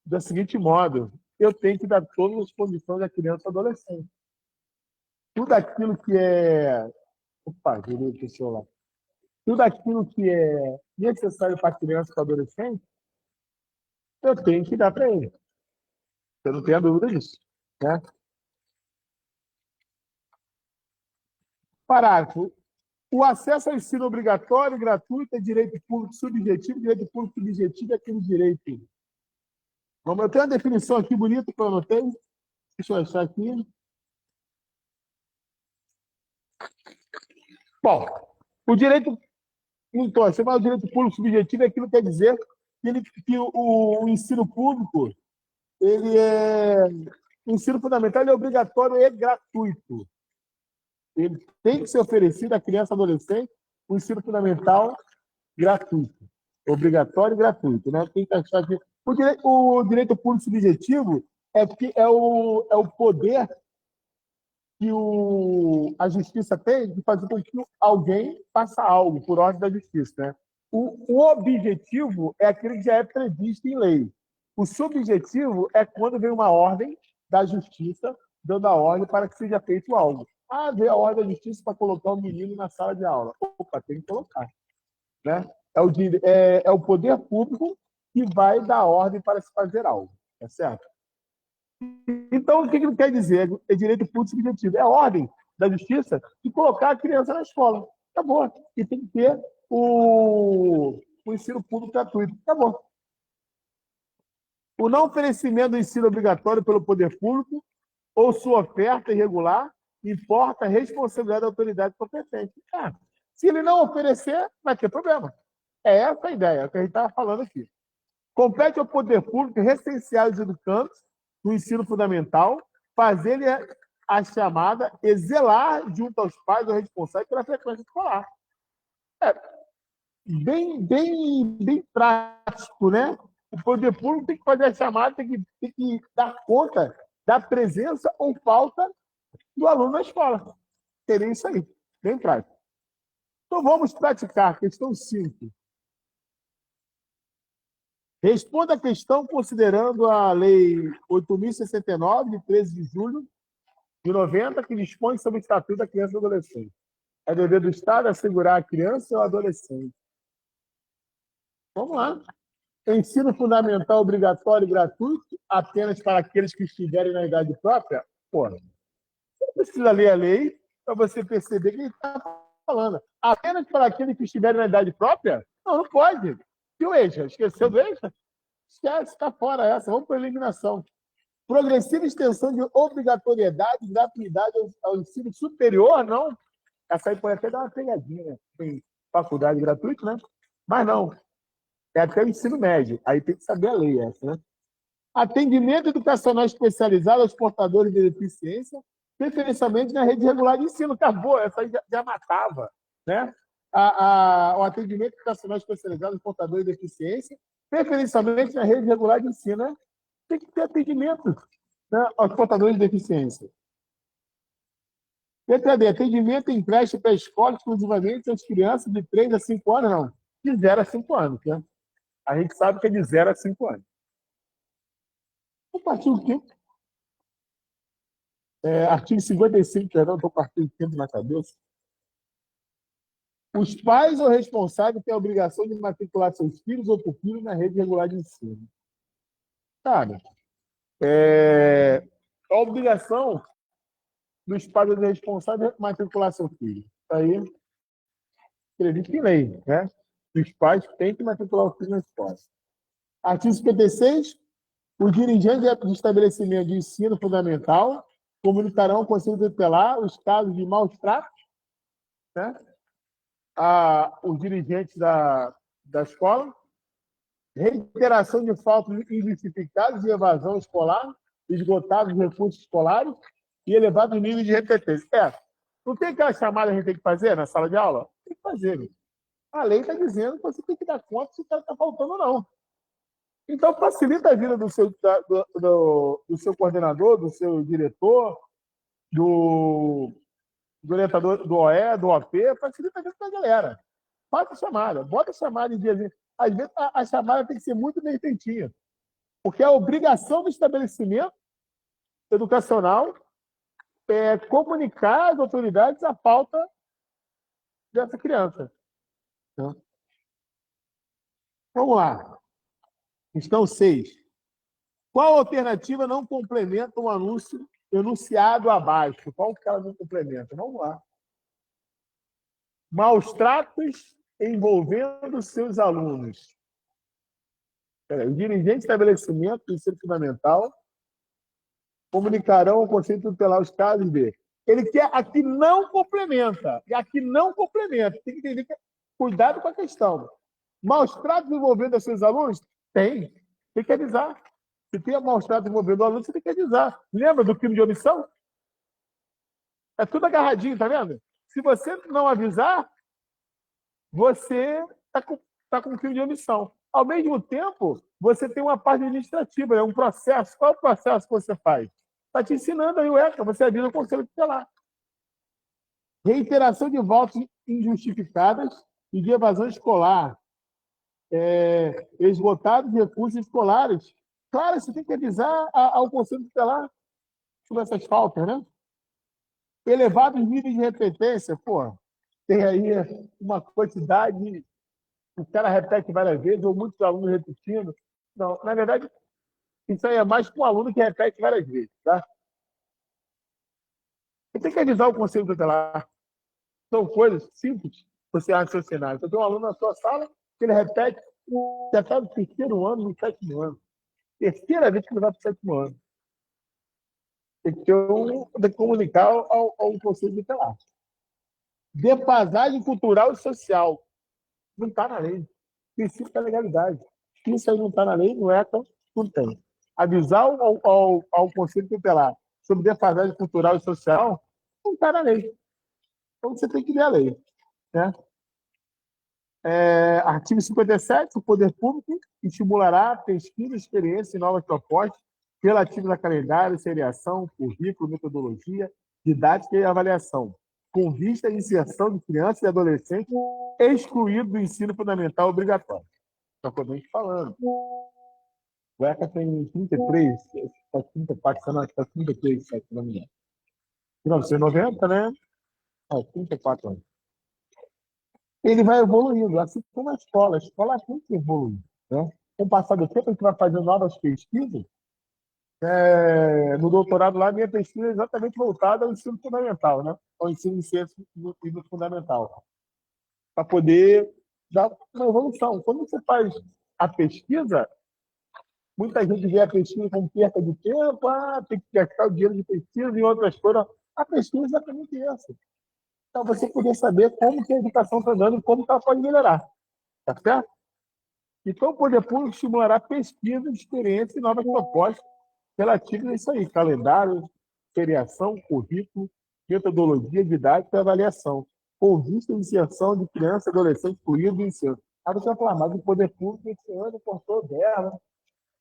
do seguinte modo: eu tenho que dar todas as condições à criança e adolescente. Tudo aquilo que é... Opa, virei o celular. Tudo aquilo que é necessário para a criança e para o adolescente, eu tenho que dar para ele. Eu não tenho dúvida disso. Né? Parágrafo. O acesso ao ensino obrigatório e gratuito é direito público subjetivo, direito público subjetivo é aquele direito. Vamos, eu tenho uma definição aqui bonita que eu anotei. Deixa eu achar aqui. Bom, o direito... Então, chamar o direito público subjetivo é aquilo que quer dizer que o ensino público, ele é... O ensino fundamental ele é obrigatório e gratuito. Ele tem que ser oferecido à criança e adolescente o ensino fundamental gratuito. Obrigatório e gratuito. Né? Tem que achar que... O direito público subjetivo é o poder que a justiça tem de fazer com que alguém faça algo por ordem da justiça. Né? O objetivo é aquele que já é previsto em lei. O subjetivo é quando vem uma ordem da justiça dando a ordem para que seja feito algo. Veio a ordem da justiça para colocar o menino na sala de aula. Opa, tem que colocar. Né? É o poder público que vai dar ordem para se fazer algo. É certo? Então, o que ele quer dizer? É direito público subjetivo. É a ordem da justiça de colocar a criança na escola. Acabou. E tem que ter o ensino público gratuito. Acabou. O não oferecimento do ensino obrigatório pelo poder público ou sua oferta irregular importa a responsabilidade da autoridade competente. Se ele não oferecer, vai ter problema. É essa a ideia que a gente estava falando aqui. Compete ao poder público recensear os educandos no ensino fundamental, fazer a chamada e zelar junto aos pais ou responsáveis pela frequência escolar. Bem prático, né? O poder público tem que fazer a chamada, tem que dar conta da presença ou falta do aluno na escola. Seria isso aí, bem prático. Então, vamos praticar. Questão 5. Responda a questão considerando a Lei 8.069, de 13 de julho de 90, que dispõe sobre o Estatuto da Criança e do Adolescente. É dever do Estado assegurar a criança ou adolescente. Vamos lá. Ensino fundamental obrigatório e gratuito apenas para aqueles que estiverem na idade própria? Pô, você precisa ler a lei para você perceber quem está falando. Apenas para aqueles que estiverem na idade própria? Não, não pode. E o EJA? Esqueceu do EJA? Esquece, está fora essa. Vamos para a eliminação. Progressiva extensão de obrigatoriedade e gratuidade ao ensino superior, não. Essa aí pode até dar uma pegadinha, né? Tem faculdade gratuita, né? Mas não. É até o ensino médio. Aí tem que saber a lei essa, né? Atendimento educacional especializado aos portadores de deficiência, preferencialmente na rede regular de ensino. Acabou, essa aí já matava, né? O atendimento educacional especializado aos portadores de deficiência, preferencialmente na rede regular de ensino, né? Tem que ter atendimento, né, aos portadores de deficiência. Letra D, atendimento em creche pré-escola exclusivamente às crianças de 3 a 5 anos, não. De 0 a 5 anos, né? A gente sabe que é de 0 a 5 anos. O artigo 5º. Artigo 55, perdão, estou com o artigo 5º na cabeça. Os pais ou responsáveis têm a obrigação de matricular seus filhos ou pupilos na rede regular de ensino. Cara, a obrigação dos pais ou responsáveis é matricular seu filho. Isso aí, previsto em lei, né? Os pais têm que matricular o filho na escola. Artigo 56. Os dirigentes de estabelecimento de ensino fundamental comunicarão ao Conselho Tutelar os casos de maus tratos, né? Os dirigentes da escola, reiteração de faltas injustificadas de evasão escolar, esgotados recursos escolares e elevados níveis de repetência. Não tem aquela chamada que a gente tem que fazer na sala de aula? Tem que fazer. A lei está dizendo que você tem que dar conta se o cara está faltando ou não. Então, facilita a vida do seu coordenador, do seu diretor, do orientador do OE, do OP, facilita a vida da galera. Faz a chamada, bota a chamada em dias. Às vezes, a chamada tem que ser muito bem feitinha, porque a obrigação do estabelecimento educacional é comunicar às autoridades a falta dessa criança. Vamos lá. Questão 6. Qual alternativa não complementa o anúncio enunciado abaixo? Qual que ela não complementa? Vamos lá. Maus tratos envolvendo seus alunos. O dirigente de estabelecimento do ensino fundamental comunicarão ao Conselho Tutelar os casos de... Ele quer aqui não complementa. E aqui não complementa. Tem que entender que cuidado com a questão. Maus tratos envolvendo seus alunos? Tem. Tem que avisar. Se tem maus tratos envolvendo o aluno, você tem que avisar. Lembra do crime de omissão? É tudo agarradinho, tá vendo? Se você não avisar, você está com crime de omissão. Ao mesmo tempo, você tem uma parte administrativa, é um processo. Qual é o processo que você faz? Está te ensinando aí o ECA, você avisa o Conselho Tutelar. Reiteração de votos injustificadas e de evasão escolar. Esgotados recursos escolares. Claro, você tem que avisar ao Conselho Tutelar sobre essas faltas, né? Elevados níveis de repetência. Pô, tem aí uma quantidade, o cara repete várias vezes, ou muitos alunos repetindo. Não, na verdade, isso aí é mais com um aluno que repete várias vezes, tá? Você tem que avisar o Conselho Tutelar. São coisas simples você raciocinar. Você tem um aluno na sua sala que ele repete já está no 3º ano, no 7º ano. Terceira vez que ele vai para o 7º ano. Tem que comunicar ao Conselho Tutelar. Defasagem cultural e social. Não está na lei. Princípio da legalidade. Isso aí não está na lei, não é, então não tem. Avisar ao Conselho Tutelar sobre defasagem cultural e social não está na lei. Então você tem que ler a lei. Né? Artigo 57, o poder público estimulará pesquisa, experiência e novas propostas relativas a calendário, seriação, currículo, metodologia, didática e avaliação, com vista à inserção de crianças e adolescentes excluídos do ensino fundamental obrigatório. propriamente falando. O ECA tem 33, 34, está 33, se não me engano. 1990, né? 34 anos. Ele vai evoluindo, assim como a escola tem que evoluir. Né? Com o passar do tempo, a gente vai fazendo novas pesquisas. No doutorado lá, minha pesquisa é exatamente voltada ao ensino fundamental, né? Ao ensino de ciência do fundamental, para poder dar uma evolução. Quando você faz a pesquisa, muita gente vê a pesquisa como perda de tempo, tem que gastar o dinheiro de pesquisa e outras coisas. A pesquisa é exatamente essa. Então, você poder saber como que a educação está dando e como que ela pode melhorar. Tá certo? Então, o poder público estimulará pesquisa, experiência e novas propostas relativas a isso aí. Calendário, seriação, currículo, metodologia, didática e avaliação. Com vista à inserção de criança e adolescente incluído no ensino. Aí você vai falar, mas o poder público esse ano cortou dela.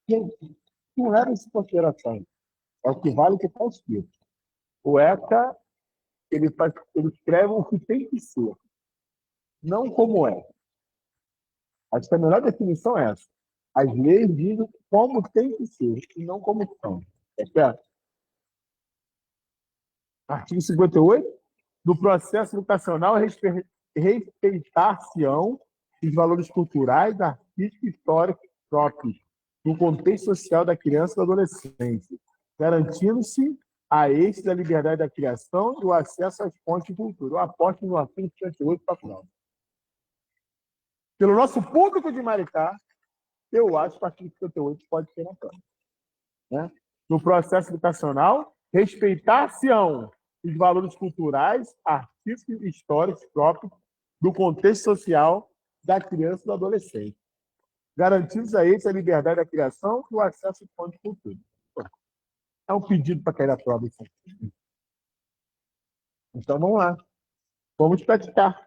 Gente, não leva isso em consideração. É o que vale o que está escrito. O ECA, ele escreve o que tem que ser, não como é. Acho que a melhor definição é essa. As leis dizem como tem que ser e não como são. É certo? Artigo 58. Do processo educacional, respeitar-se-ão os valores culturais, artísticos e históricos próprios no contexto social da criança e do adolescente, garantindo-se a estes a liberdade da criação e o acesso às fontes de cultura. Eu aposto no artigo 58 para final. Pelo nosso público de Maricá, eu acho que o artigo 58 pode ser na prova. Né? No processo educacional, respeitar-se-ão os valores culturais, artísticos e históricos próprios do contexto social da criança e do adolescente, garantindo a eles a liberdade da criação e o acesso à fonte de cultura. É um pedido para cair na prova. Então, vamos lá. Vamos praticar.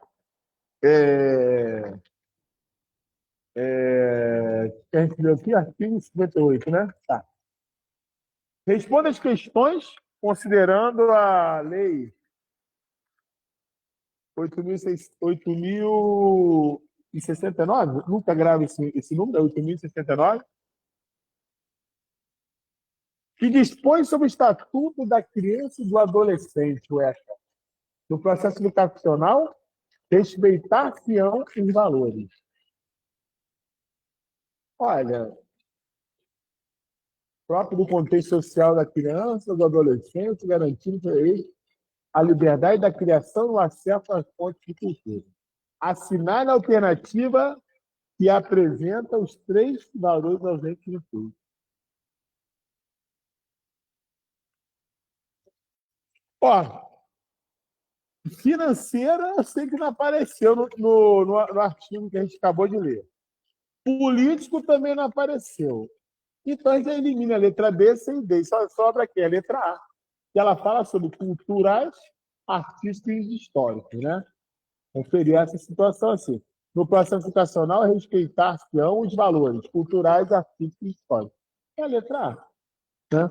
A gente viu aqui, artigo 58, né? Tá. Responda as questões considerando a lei 8.069, nunca grave esse número, 8.069, que dispõe sobre o Estatuto da Criança e do Adolescente, o ECA, no processo educacional, respeitar-se-ão os valores. Olha, próprio do contexto social da criança, do adolescente, garantindo para ele a liberdade da criação e o acesso às fontes de cultura. Assinar a alternativa que apresenta os 3 valores ausentes no estudo. Ó, financeira, eu sei que não apareceu no artigo que a gente acabou de ler. Político também não apareceu. Então, a gente elimina a letra B, C e D. Só sobra aqui a letra A, que ela fala sobre culturais, artísticos e históricos, né? Conferir essa situação assim. No processo educacional, respeitar-se-ão os valores culturais, artísticos e históricos. É a letra A. Né?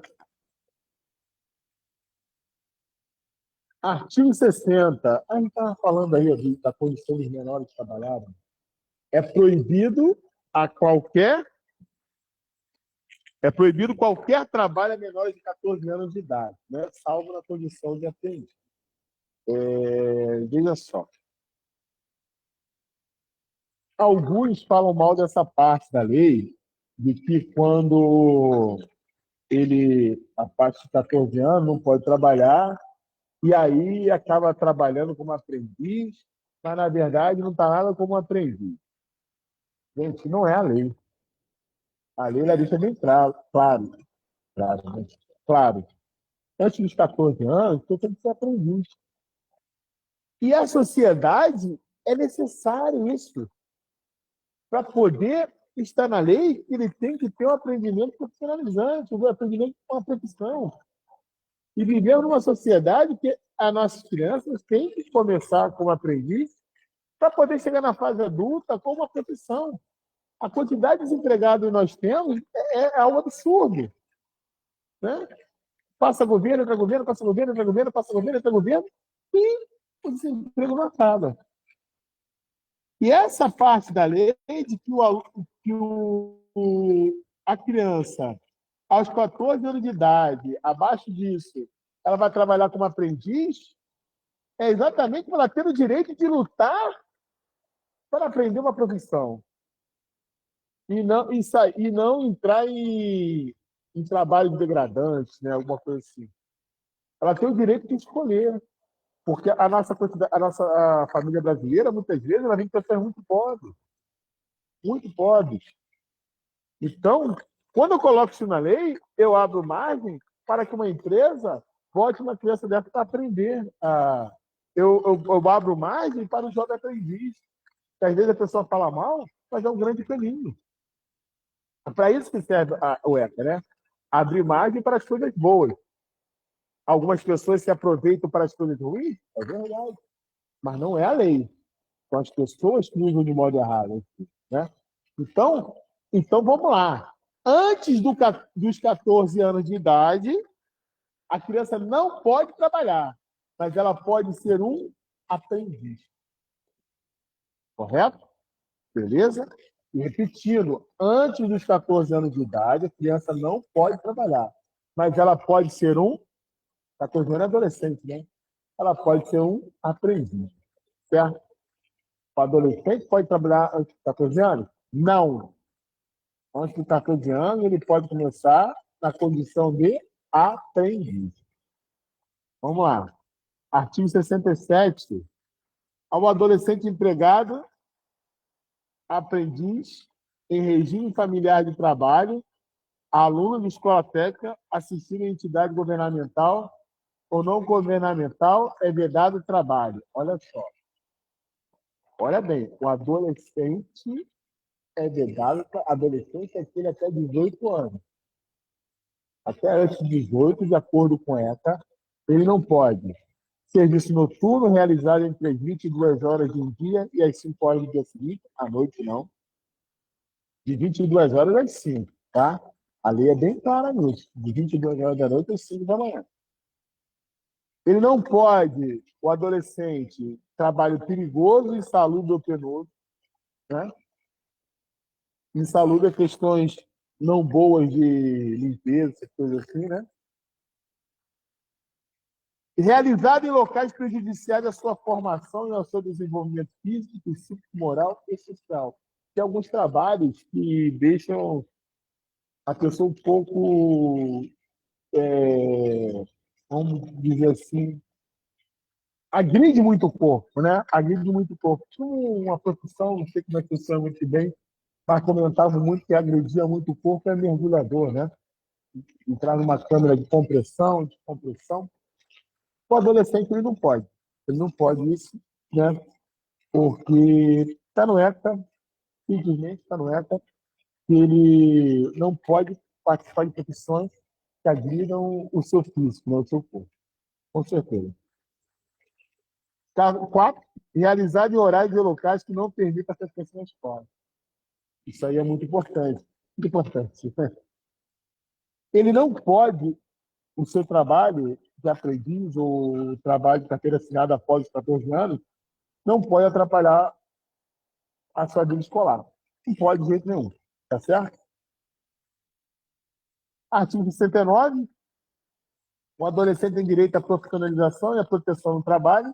Artigo 60. A gente estava falando aí da condição dos menores trabalharem. É proibido qualquer trabalho a menores de 14 anos de idade, né? Salvo na condição de aprendiz. Veja só. Alguns falam mal dessa parte da lei, de que quando a partir de 14 anos, não pode trabalhar, e aí acaba trabalhando como aprendiz, mas, na verdade, não está nada como aprendiz. Gente, não é a lei. A lei deixa bem claro. Claro. Antes dos 14 anos, você tem que ser aprendiz. E a sociedade é necessário isso. Para poder estar na lei, ele tem que ter um aprendimento profissionalizante, um aprendimento com uma profissão. E vivemos numa sociedade que as nossas crianças têm que começar como aprendiz para poder chegar na fase adulta com uma profissão. A quantidade de desempregados que nós temos é algo absurdo. Né? Passa governo, entra governo, passa governo, entra governo, passa governo, entra governo, e o desemprego não acaba. E essa parte da lei de que, a criança, aos 14 anos de idade, abaixo disso, ela vai trabalhar como aprendiz, é exatamente para ela ter o direito de lutar para aprender uma profissão. E não entrar em trabalho degradante, né? Alguma coisa assim. Ela tem o direito de escolher. Porque a nossa a família brasileira, muitas vezes, ela vem de pessoas muito pobres. Muito pobres. Então, quando eu coloco isso na lei, eu abro margem para que uma empresa bote uma criança dessa para aprender. Eu abro margem para o jovem aprendiz. Que às vezes a pessoa fala mal, mas é um grande caminho. É para isso que serve o ECA, né? Abrir margem para as coisas boas. Algumas pessoas se aproveitam para as coisas ruins, é verdade, mas não é a lei. São as pessoas que usam de modo errado. Né? Então, então, vamos lá. Antes dos 14 anos de idade, a criança não pode trabalhar, mas ela pode ser um aprendiz. Correto? Beleza? E repetindo, antes dos 14 anos de idade, a criança não pode trabalhar, mas ela pode ser um 14 anos é adolescente, né? Ela pode ser um aprendiz, certo? O adolescente pode trabalhar antes de 14 anos? Não. Antes de 14 anos, ele pode começar na condição de aprendiz. Vamos lá. Artigo 67. Ao adolescente empregado, aprendiz, em regime familiar de trabalho, aluno de escola técnica, assistindo a entidade governamental ou não governamental, é vedado o trabalho. Olha só. Olha bem, o adolescente é vedado, adolescente é aquele até 18 anos. Até antes de 18, de acordo com ECA, ele não pode. Serviço noturno realizado entre as 22 horas de um dia e as 5 horas do dia seguinte, à noite não. De 22 horas às 5, tá? A lei é bem clara nisso. De 22 horas da noite às 5 da manhã. Ele não pode, o adolescente, trabalho perigoso, insalubre ou penoso, né? Insalubre questões não boas de limpeza, coisas assim, né? Realizado em locais prejudiciais à sua formação e ao seu desenvolvimento físico, psíquico, moral e social. Tem alguns trabalhos que deixam a pessoa um pouco, vamos dizer assim, agride muito o corpo, né? Agride muito o corpo. Tinha uma profissão, não sei como é que eu chamo muito bem, mas comentava muito que agredia muito o corpo, é mergulhador, né? Entrar numa câmera de compressão, descompressão. O adolescente ele não pode. Ele não pode isso, né? Porque está no ECA, simplesmente está no ECA, que ele não pode participar de profissões que agridam o seu físico, né? O seu corpo. Com certeza. 4. Realizar em horários e locais que não permitam a frequência na escola. Isso aí é muito importante. Muito importante. Ele não pode, o seu trabalho de aprendiz ou trabalho de carteira assinada após os 14 anos, não pode atrapalhar a sua vida escolar. Não pode de jeito nenhum. Tá certo? Artigo 69. O adolescente tem direito à profissionalização e à proteção no trabalho,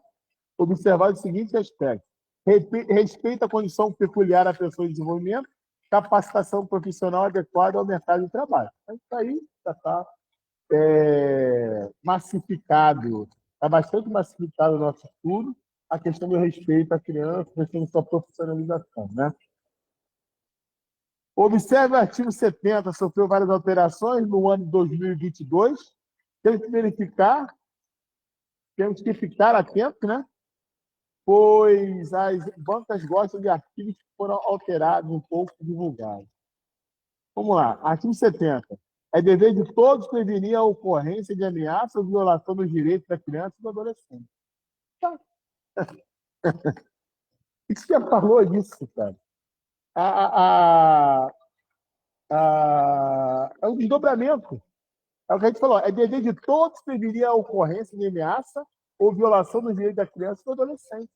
observar os seguintes aspectos. Respeito à condição peculiar à pessoa em desenvolvimento, capacitação profissional adequada ao mercado de trabalho. Isso aí já está massificado, está bastante massificado o nosso estudo, a questão do respeito à criança, a questão da sua profissionalização. Né? Observe o artigo 70, sofreu várias alterações no ano de 2022. Temos que verificar, temos que ficar atentos, né? Pois as bancas gostam de artigos que foram alterados, um pouco divulgados. Vamos lá, artigo 70. É dever de todos prevenir a ocorrência de ameaça ou violação dos direitos da criança e do adolescente. Tá. Isso já falou disso, cara. É um desdobramento. É o que a gente falou. É dever de todos prevenir a ocorrência de ameaça ou violação dos direitos da criança e do adolescente.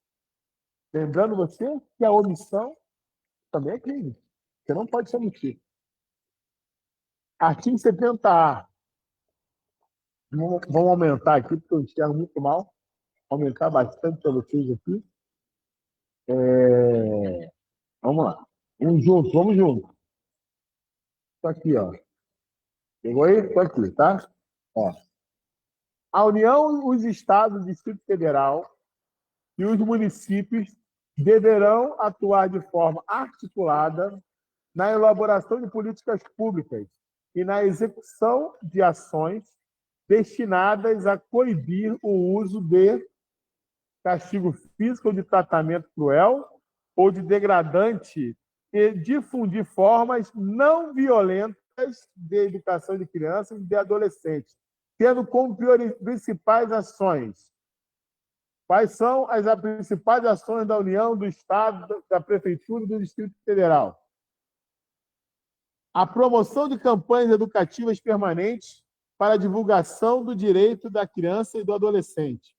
Lembrando você que a omissão também é crime. Você não pode se omitir. Artigo 70A. Vamos aumentar aqui, porque eu enxergo muito mal. Aumentar bastante para vocês aqui. Vamos lá. Vamos junto. Estou aqui, ó. Pegou aí? Estou aqui, tá? Ó. A União, os Estados, o Distrito Federal e os municípios deverão atuar de forma articulada na elaboração de políticas públicas e na execução de ações destinadas a coibir o uso de castigo físico ou de tratamento cruel ou de degradante e difundir formas não violentas de educação de crianças e de adolescentes, tendo como principais ações. Quais são as principais ações da União, do Estado, da Prefeitura e do Distrito Federal? A promoção de campanhas educativas permanentes para a divulgação do direito da criança e do adolescente,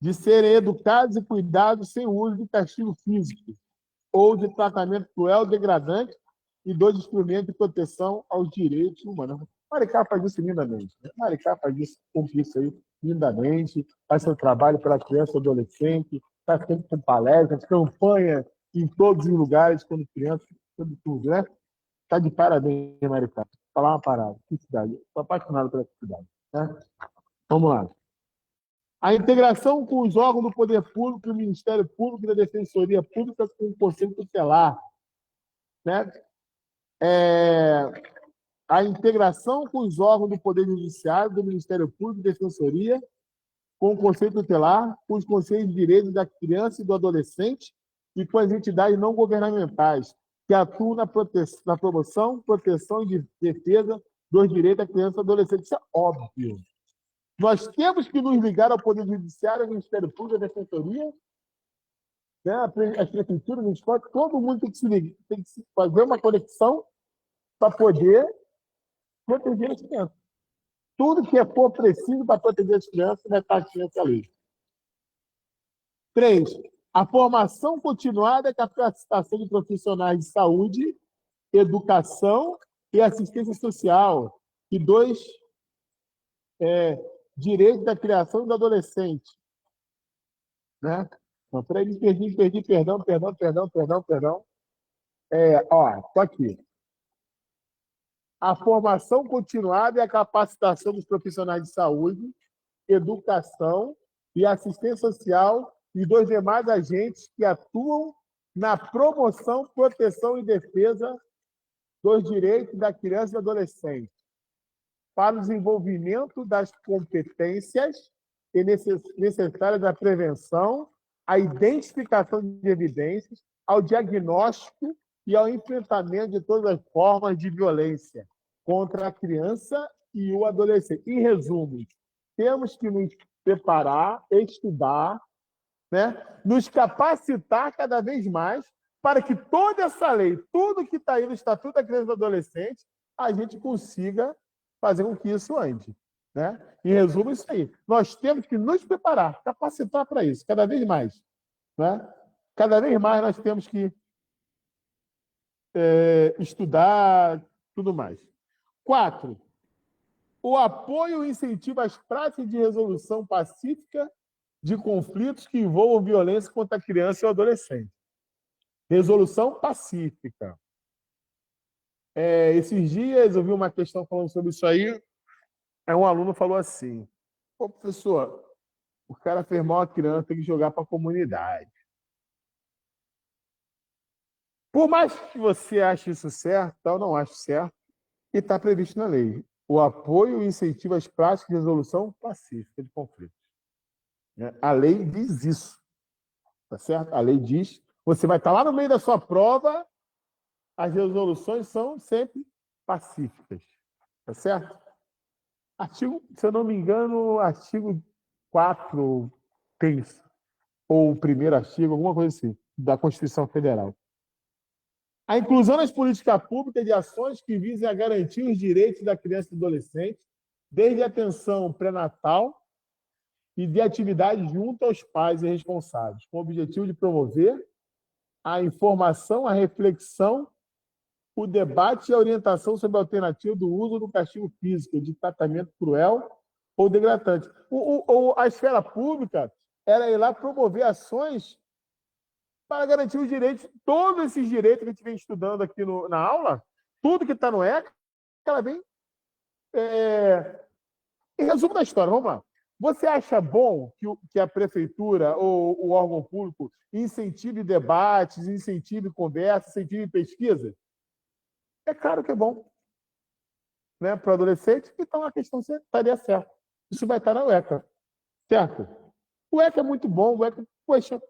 de serem educados e cuidados sem uso de castigo físico ou de tratamento cruel, degradante e dos instrumentos de proteção aos direitos humanos. Maricá faz isso lindamente. Maricá faz isso, cumpre isso aí lindamente, faz seu trabalho pela criança e adolescente, está sempre com palestras, campanha em todos os lugares, quando criança, tudo, tudo, né? Está de parabéns, Maricá. Vou falar uma parada. Que cidade. Estou apaixonado pela cidade. Né? Vamos lá. A integração com os órgãos do Poder Público, do Ministério Público e da Defensoria Pública com o Conselho Tutelar. Né? A integração com os órgãos do Poder Judiciário, do Ministério Público e Defensoria, com o Conselho Tutelar, com os Conselhos de Direitos da Criança e do Adolescente e com as entidades não governamentais que atuam na promoção, proteção e defesa dos direitos da criança e do adolescente. Isso é óbvio. Nós temos que nos ligar ao Poder Judiciário, ao Ministério Público, à Defensoria, né, às prefeituras, às escolas, todo mundo tem que se ligar, tem que fazer uma conexão para poder proteger as crianças. Tudo que for preciso para proteger as crianças vai estar aqui nessa lei. 3. A formação continuada e a capacitação de profissionais de saúde, educação e assistência social. E 2. Direito da criação e do adolescente. Né? Não, peraí, perdi, perdão. Estou aqui. A formação continuada e a capacitação dos profissionais de saúde, educação e assistência social e dos demais agentes que atuam na promoção, proteção e defesa dos direitos da criança e do adolescente, para o desenvolvimento das competências necessárias à prevenção, à identificação de evidências, ao diagnóstico e ao enfrentamento de todas as formas de violência contra a criança e o adolescente. Em resumo, temos que nos preparar, estudar, né? Nos capacitar cada vez mais para que toda essa lei, tudo que está aí no Estatuto da Criança e do Adolescente, a gente consiga fazer com que isso ande. Né? Em resumo, isso aí. Nós temos que nos preparar, capacitar para isso, cada vez mais. Né? Cada vez mais nós temos que estudar, tudo mais. 4. O apoio e incentivo às práticas de resolução pacífica de conflitos que envolvam violência contra a criança e o adolescente. Resolução pacífica. Esses dias eu vi uma questão falando sobre isso aí. Um aluno falou assim: "Pô, professor, o cara fez mal a criança, tem que jogar para a comunidade." Por mais que você ache isso certo, eu não acho certo, e está previsto na lei. O apoio e incentivo às práticas de resolução pacífica de conflitos. A lei diz isso. Tá certo? A lei diz, você vai estar lá no meio da sua prova, as resoluções são sempre pacíficas. Tá certo? Artigo, se eu não me engano, artigo 4 tem isso. Ou o primeiro artigo, alguma coisa assim, da Constituição Federal. A inclusão nas políticas públicas de ações que visem a garantir os direitos da criança e do adolescente, desde a atenção pré-natal e de atividades junto aos pais e responsáveis, com o objetivo de promover a informação, a reflexão, o debate e a orientação sobre a alternativa do uso do castigo físico, de tratamento cruel ou degradante. A esfera pública era ir lá promover ações para garantir os direitos, todos esses direitos que a gente vem estudando aqui na aula, tudo que está no ECA, ela vem... Em resumo da história, vamos lá. Você acha bom que a prefeitura ou o órgão público incentive debates, incentive conversas, incentive pesquisa? É claro que é bom, né, para o adolescente, então a questão estaria certa. Isso vai estar na UECA, certo? O ECA é muito bom, o ECA, poxa,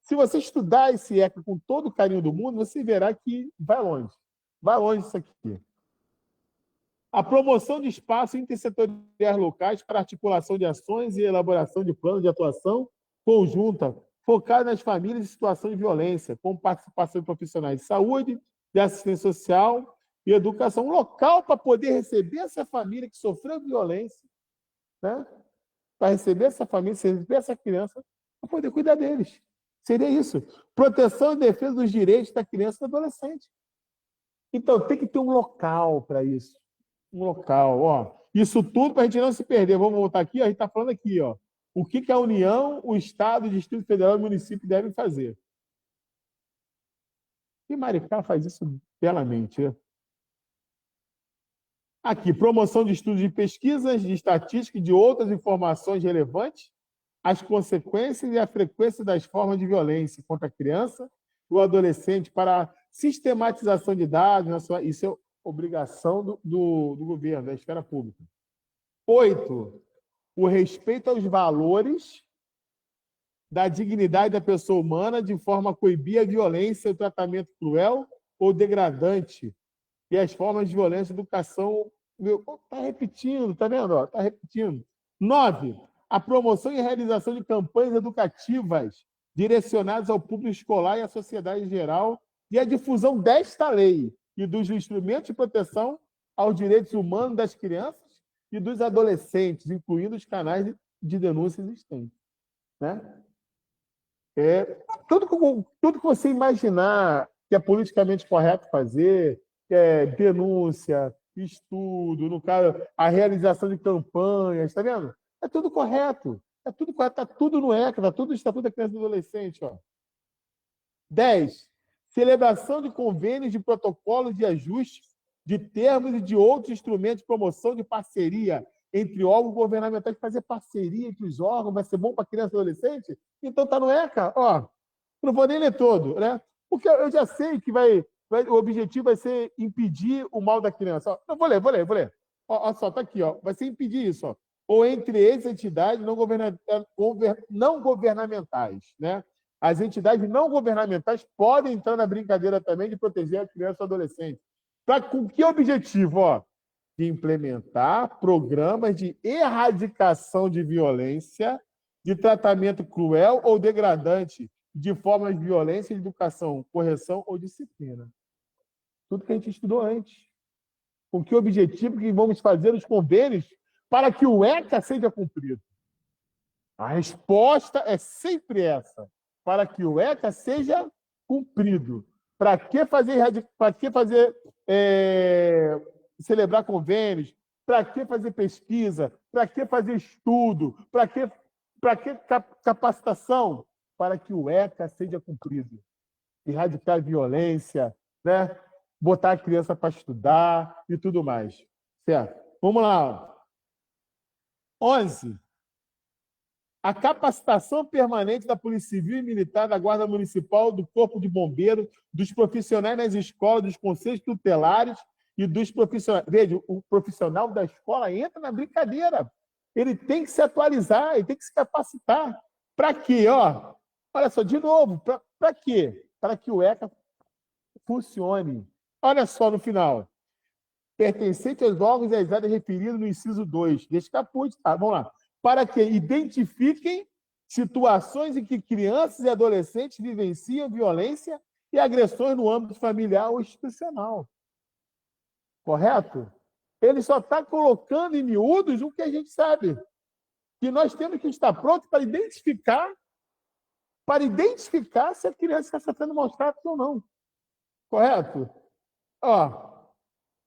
se você estudar esse ECA com todo o carinho do mundo, você verá que vai longe. Vai longe isso aqui. A promoção de espaços intersetoriais locais para articulação de ações e elaboração de planos de atuação conjunta, focada nas famílias em situação de violência, com participação de profissionais de saúde, de assistência social e educação. Um local para poder receber essa família que sofreu violência, né? Para receber essa família, receber essa criança, para poder cuidar deles. Seria isso. Proteção e defesa dos direitos da criança e do adolescente. Então, tem que ter um local para isso. Um local, ó. Isso tudo para a gente não se perder. Vamos voltar aqui, ó. A gente está falando aqui, ó. O que a União, o Estado, o Distrito Federal e o município devem fazer. E Maricá faz isso belamente, né? Aqui, promoção de estudos de pesquisas, de estatística e de outras informações relevantes, as consequências e a frequência das formas de violência contra a criança e o adolescente para a sistematização de dados. Isso é obrigação do governo, da esfera pública. 8. O respeito aos valores da dignidade da pessoa humana de forma a coibir a violência, o tratamento cruel ou degradante e as formas de violência, educação... Está repetindo, está vendo? Está repetindo. 9. A promoção e realização de campanhas educativas direcionadas ao público escolar e à sociedade em geral e a difusão desta lei e dos instrumentos de proteção aos direitos humanos das crianças e dos adolescentes, incluindo os canais de denúncia existentes. Né? Tudo que você imaginar que é politicamente correto fazer, denúncia, estudo, no caso, a realização de campanhas, está vendo? É tudo correto. É tudo correto, está tudo no ECA, está tudo no Estatuto da Criança e do Adolescente. Ó. 10. Celebração de convênios de protocolos de ajuste de termos e de outros instrumentos de promoção de parceria entre órgãos governamentais. Fazer parceria entre os órgãos vai ser bom para criança e adolescente? Então está no ECA. Ó, não vou nem ler todo, né? Porque eu já sei que o objetivo vai ser impedir o mal da criança. Ó, vou ler. Ó, só, está aqui. Ó, vai ser impedir isso. Ó. Ou entre eles, entidades não governamentais. Né? As entidades não governamentais podem entrar na brincadeira também de proteger a criança e o adolescente. Com que objetivo? Ó? De implementar programas de erradicação de violência, de tratamento cruel ou degradante, de formas de violência, de educação, correção ou disciplina. Tudo que a gente estudou antes. Com que objetivo que vamos fazer os convênios para que o ECA seja cumprido? A resposta é sempre essa. Para que o ECA seja cumprido. Para que fazer celebrar convênios? Para que fazer pesquisa? Para que fazer estudo? Para que capacitação? Para que o ECA seja cumprido. Erradicar a violência, né? Botar a criança para estudar e tudo mais. Certo? Vamos lá. 11. A capacitação permanente da Polícia Civil e Militar, da Guarda Municipal, do Corpo de Bombeiros, dos profissionais nas escolas, dos conselhos tutelares e dos profissionais. Veja, o profissional da escola entra na brincadeira. Ele tem que se atualizar, ele tem que se capacitar. Para quê? Ó, olha só, de novo, para quê? Para que o ECA funcione. Olha só no final. Pertencente aos órgãos e às áreas referidas no inciso 2. Deixa caput, tá? Vamos lá. Para que identifiquem situações em que crianças e adolescentes vivenciam violência e agressões no âmbito familiar ou institucional. Correto? Ele só está colocando em miúdos o que a gente sabe. que nós temos que estar prontos para identificar se a criança está sofrendo maus tratos ou não. Correto? Ó,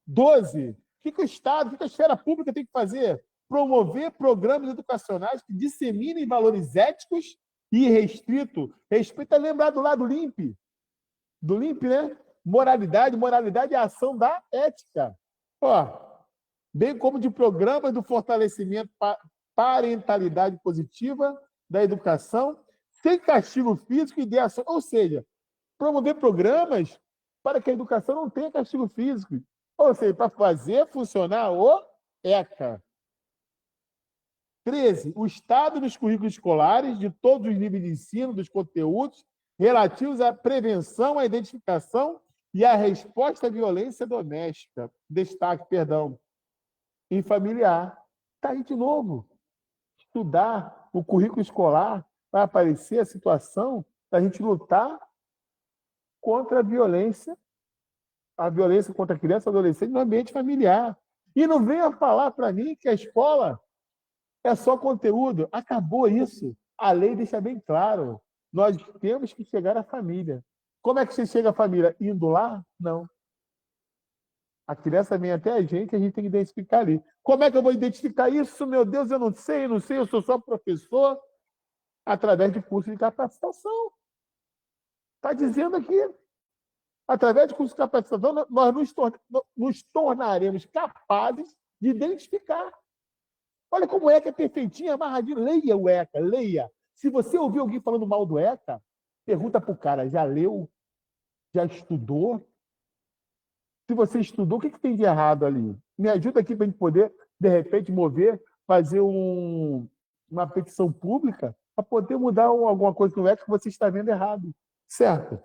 12. O que o Estado, o que a esfera pública tem que fazer? Promover programas educacionais que disseminem valores éticos e respeito é lembrado lá do LIMP. Do LIMP, né? Moralidade é a ação da ética. Ó, bem como de programas do fortalecimento parentalidade positiva da educação, sem castigo físico e de ação. Ou seja, promover programas para que a educação não tenha castigo físico. Ou seja, para fazer funcionar o ECA. 13. O Estado nos currículos escolares de todos os níveis de ensino, dos conteúdos relativos à prevenção, à identificação e à resposta à violência doméstica. Destaque, perdão, em familiar. Está aí de novo. Estudar o currículo escolar vai aparecer a situação da gente lutar contra a violência contra a criança e adolescente no ambiente familiar. E não venha falar para mim que a escola é só conteúdo. Acabou isso. A lei deixa bem claro. Nós temos que chegar à família. Como é que você chega à família? Indo lá? Não. A criança vem até a gente tem que identificar ali. Como é que eu vou identificar isso? Meu Deus, eu não sei, eu sou só professor. Através de curso de capacitação. Está dizendo aqui. Através de curso de capacitação, nós nos tornaremos capazes de identificar. Olha como o ECA é perfeitinho, amarradinho. Leia o ECA, leia. Se você ouvir alguém falando mal do ECA, pergunta para o cara, já leu? Já estudou? Se você estudou, o que tem de errado ali? Me ajuda aqui para a gente poder, de repente, fazer uma petição pública para poder mudar alguma coisa no ECA que você está vendo errado. Certo?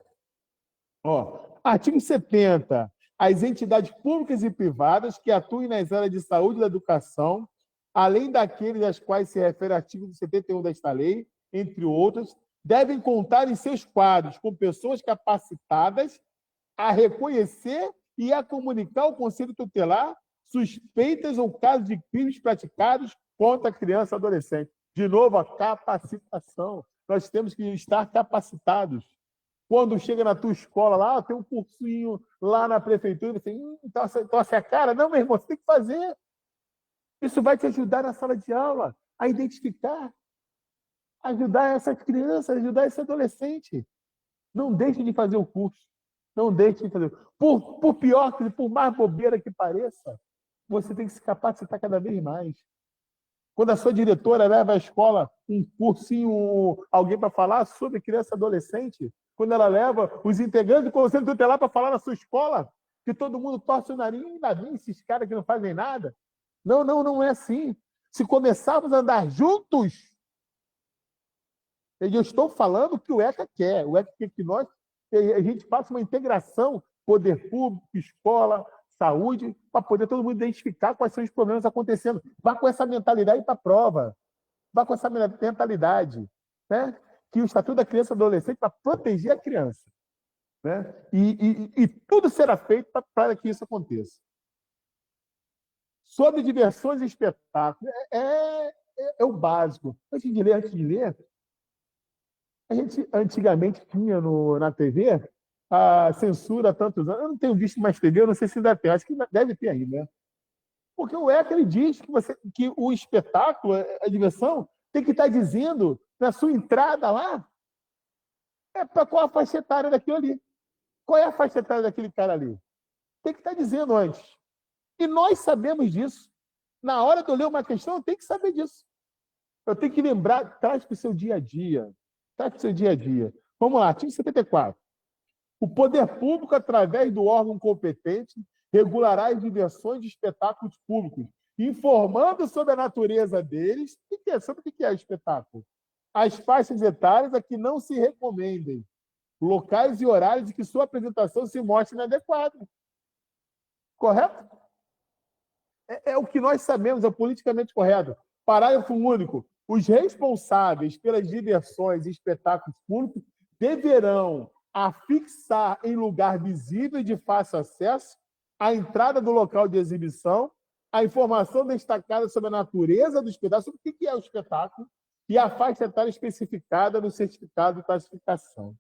Ó, artigo 70. As entidades públicas e privadas que atuem nas áreas de saúde e da educação, além daqueles às quais se refere o artigo 71 desta lei, entre outros, devem contar em seus quadros com pessoas capacitadas a reconhecer e a comunicar ao Conselho Tutelar suspeitas ou casos de crimes praticados contra a criança e adolescente. De novo, a capacitação. Nós temos que estar capacitados. Quando chega na tua escola lá, tem um cursinho lá na prefeitura, você torce a cara. Não, meu irmão, você tem que fazer. Isso vai te ajudar na sala de aula a identificar, ajudar essas crianças, ajudar esse adolescente. Não deixe de fazer o curso. Não deixe de fazer. Por mais bobeira que pareça, você tem que se capacitar cada vez mais. Quando a sua diretora leva à escola um cursinho, alguém para falar sobre criança e adolescente, quando ela leva os integrantes do Conselho Tutelar para falar na sua escola, que todo mundo torce o nariz, ainda vem esses caras que não fazem nada. Não é assim. Se começarmos a andar juntos, eu estou falando que o ECA quer. O ECA quer que a gente faça uma integração, poder público, escola, saúde, para poder todo mundo identificar quais são os problemas acontecendo. Vá com essa mentalidade para a prova. Vá com essa mentalidade. Né? Que o Estatuto da Criança e do Adolescente para proteger a criança. Né? E tudo será feito para que isso aconteça. Sobre diversões e espetáculos, é o básico. Antes de ler, a gente antigamente tinha na TV a censura há tantos anos. Eu não tenho visto mais TV, eu não sei se ainda tem, acho que deve ter ainda. Né? Porque o ECA ele diz que o espetáculo, a diversão, tem que estar dizendo na sua entrada lá para qual a faixa etária daquilo ali. Qual é a faixa etária daquele cara ali? Tem que estar dizendo antes. E nós sabemos disso. Na hora de eu ler uma questão, eu tenho que saber disso. Eu tenho que lembrar, traz para o seu dia a dia. Traz para o seu dia a dia. Vamos lá, artigo 74. O poder público, através do órgão competente, regulará as diversões de espetáculos públicos, informando sobre a natureza deles. Sobre o que é o espetáculo? As faixas etárias a que não se recomendem, locais e horários em que sua apresentação se mostre inadequada. Correto? É o que nós sabemos, é politicamente correto. Parágrafo único. Os responsáveis pelas diversões e espetáculos públicos deverão afixar em lugar visível e de fácil acesso a entrada do local de exibição a informação destacada sobre a natureza do espetáculo, sobre o que é o espetáculo, e a faixa etária especificada no certificado de classificação.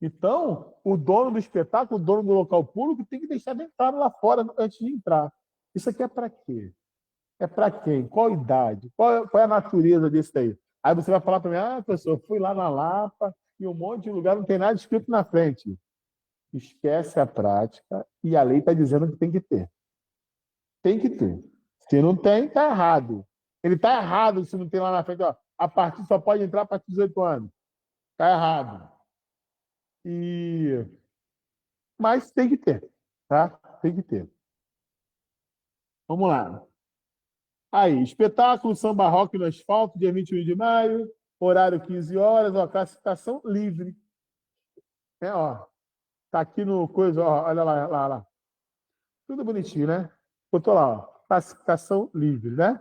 Então, o dono do espetáculo, o dono do local público, tem que deixar bem claro lá fora antes de entrar. Isso aqui é para quê? É para quem? Qual idade? Qual é a natureza desse daí? Aí você vai falar para mim, professor, eu fui lá na Lapa e um monte de lugar não tem nada escrito na frente. Esquece a prática e a lei está dizendo que tem que ter. Tem que ter. Se não tem, está errado. Ele está errado se não tem lá na frente. Ó, a partir só pode entrar a partir dos 18 anos. Está errado. Mas tem que ter. Tá? Tem que ter. Vamos lá. Aí, espetáculo Samba Rock no Asfalto, dia 21 de maio, horário 15 horas, ó, classificação livre. Ó, tá aqui no coisa, ó, olha lá. Tudo bonitinho, né? Botou lá, ó, classificação livre, né?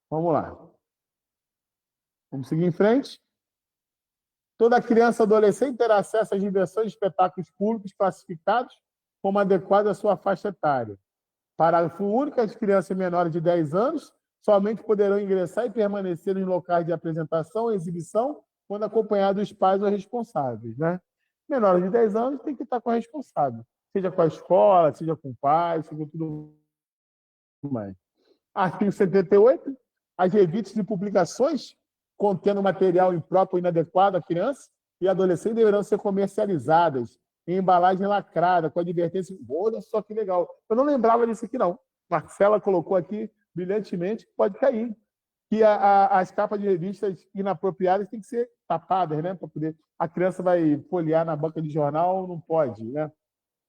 Vamos lá. Vamos seguir em frente. Toda criança e adolescente terá acesso às diversões de espetáculos públicos classificados como adequado à sua faixa etária. Parágrafo único, as crianças menores de 10 anos somente poderão ingressar e permanecer nos locais de apresentação e exibição quando acompanhados dos pais ou responsáveis, né? Menores de 10 anos tem que estar com o responsável, seja com a escola, seja com o pai, seja com tudo mais. Artigo 78, as revistas e publicações contendo material impróprio ou inadequado à criança e adolescente deverão ser comercializadas em embalagem lacrada, com advertência. Olha só que legal. Eu não lembrava disso aqui, não. Marcela colocou aqui brilhantemente, pode cair. Que as capas de revistas inapropriadas têm que ser tapadas, né? Para poder. A criança vai folhear na banca de jornal, não pode, né?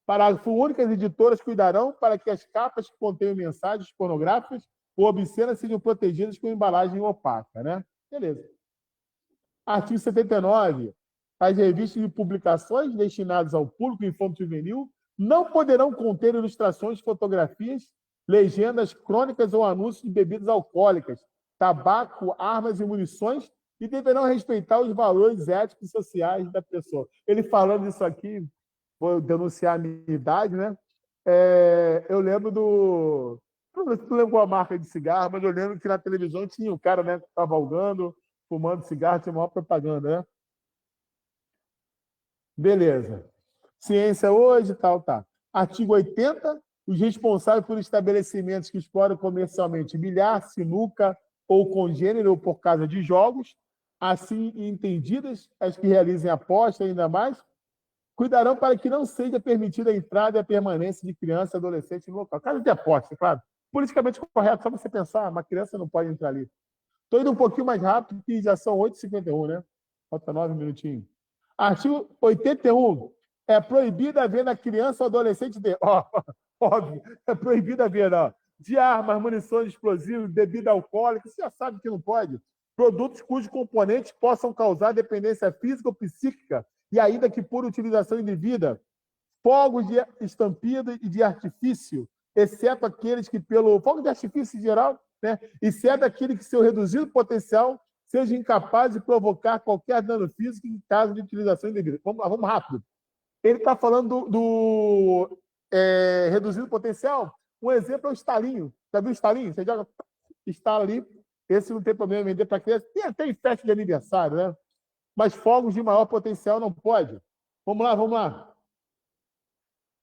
Parágrafo único, as editoras cuidarão para que as capas que contenham mensagens pornográficas ou obscenas sejam protegidas com embalagem opaca, né? Beleza. Artigo 79. As revistas e publicações destinadas ao público infanto-juvenil não poderão conter ilustrações, fotografias, legendas, crônicas ou anúncios de bebidas alcoólicas, tabaco, armas e munições e deverão respeitar os valores éticos e sociais da pessoa. Ele falando isso aqui, vou denunciar a minha idade, né? Eu lembro do... Não lembro qual a marca de cigarro, mas eu lembro que na televisão tinha um cara, né, cavalgando, fumando cigarro, tinha maior propaganda, né? Beleza. Ciência hoje, tal. Artigo 80. Os responsáveis por estabelecimentos que exploram comercialmente bilhar, sinuca ou congênero ou por causa de jogos, assim entendidas as que realizem aposta ainda mais, cuidarão para que não seja permitida a entrada e a permanência de criança e adolescente no local. Caso de aposta, claro. Politicamente correto, só você pensar, uma criança não pode entrar ali. Estou indo um pouquinho mais rápido, que já são 8h51, né? Falta 9 minutinhos. Artigo 81. É proibido haver na criança ou adolescente óbvio, é proibido haver de armas, munições explosivas, bebida alcoólica, você já sabe que não pode. Produtos cujos componentes possam causar dependência física ou psíquica, e ainda que por utilização indevida, fogos de estampido e de artifício, exceto aqueles que pelo fogo de artifício em geral, né, exceto aquele que seu reduzido potencial seja incapaz de provocar qualquer dano físico em caso de utilização indevida. Vamos rápido. Ele está falando do reduzido potencial. Um exemplo é o estalinho. Já viu o estalinho? Você joga estala ali. Esse não tem problema em vender para criança. Tem até em festa de aniversário, né? Mas fogos de maior potencial não pode. Vamos lá.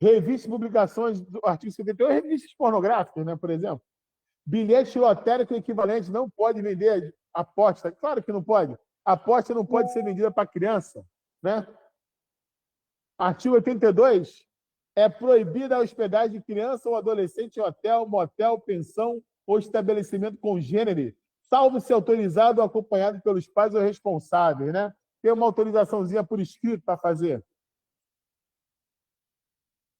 Revistas e publicações do artigo 78, revistas pornográficas, né, por exemplo. Bilhete lotérico equivalente não pode vender aposta. Claro que não pode. Aposta não pode ser vendida para criança, né? Artigo 82. É proibida a hospedagem de criança ou adolescente em hotel, motel, pensão ou estabelecimento congênere, salvo se autorizado ou acompanhado pelos pais ou responsáveis, né? Tem uma autorizaçãozinha por escrito para fazer.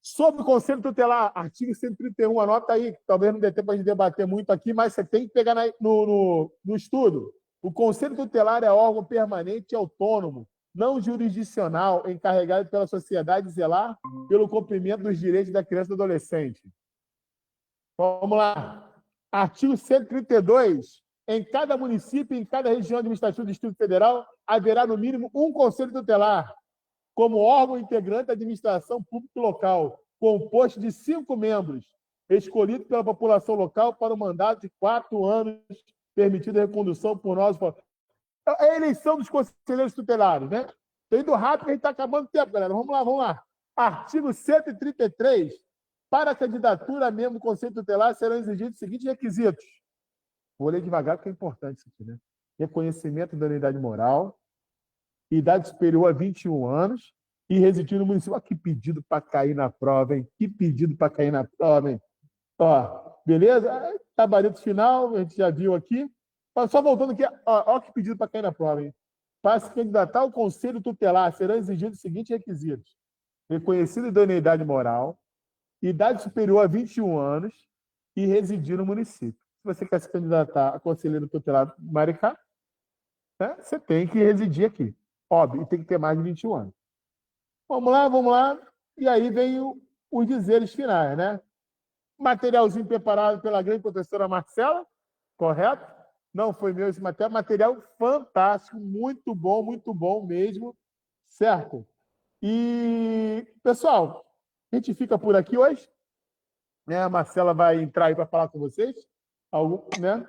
Sobre o Conselho Tutelar, artigo 131, anota aí, que talvez não dê tempo de debater muito aqui, mas você tem que pegar no estudo. O Conselho Tutelar é órgão permanente e autônomo, não jurisdicional, encarregado pela sociedade de zelar pelo cumprimento dos direitos da criança e do adolescente. Vamos lá. Artigo 132. Em cada município e em cada região administrativa do Distrito Federal, haverá no mínimo um Conselho Tutelar, como órgão integrante da administração pública local, composto de 5 membros, escolhido pela população local para o mandato de 4 anos, permitida a recondução por nós. É a eleição dos conselheiros tutelares, né? Estou indo rápido, a gente está acabando o tempo, galera. Vamos lá, vamos lá. Artigo 133. Para a candidatura a membro do Conselho Tutelar serão exigidos os seguintes requisitos. Vou ler devagar, porque é importante isso aqui, né? Reconhecimento da unidade moral, idade superior a 21 anos e residir no município. Olha que pedido para cair na prova, hein? Que pedido para cair na prova, hein? Ó, beleza? Gabarito final, a gente já viu aqui. Só voltando aqui, ó que pedido para cair na prova, hein? Para se candidatar ao Conselho Tutelar, serão exigidos os seguintes requisitos: reconhecida idoneidade moral, idade superior a 21 anos e residir no município. Se você quer se candidatar a conselheiro tutelar Maricá, né, você tem que residir aqui. Óbvio, e tem que ter mais de 21 anos. Vamos lá, vamos lá. E aí vem os dizeres finais, né? Materialzinho preparado pela grande professora Marcela, correto? Não foi meu esse material. Material fantástico, muito bom mesmo, certo? E, pessoal, a gente fica por aqui hoje. Né? A Marcela vai entrar aí para falar com vocês. Né?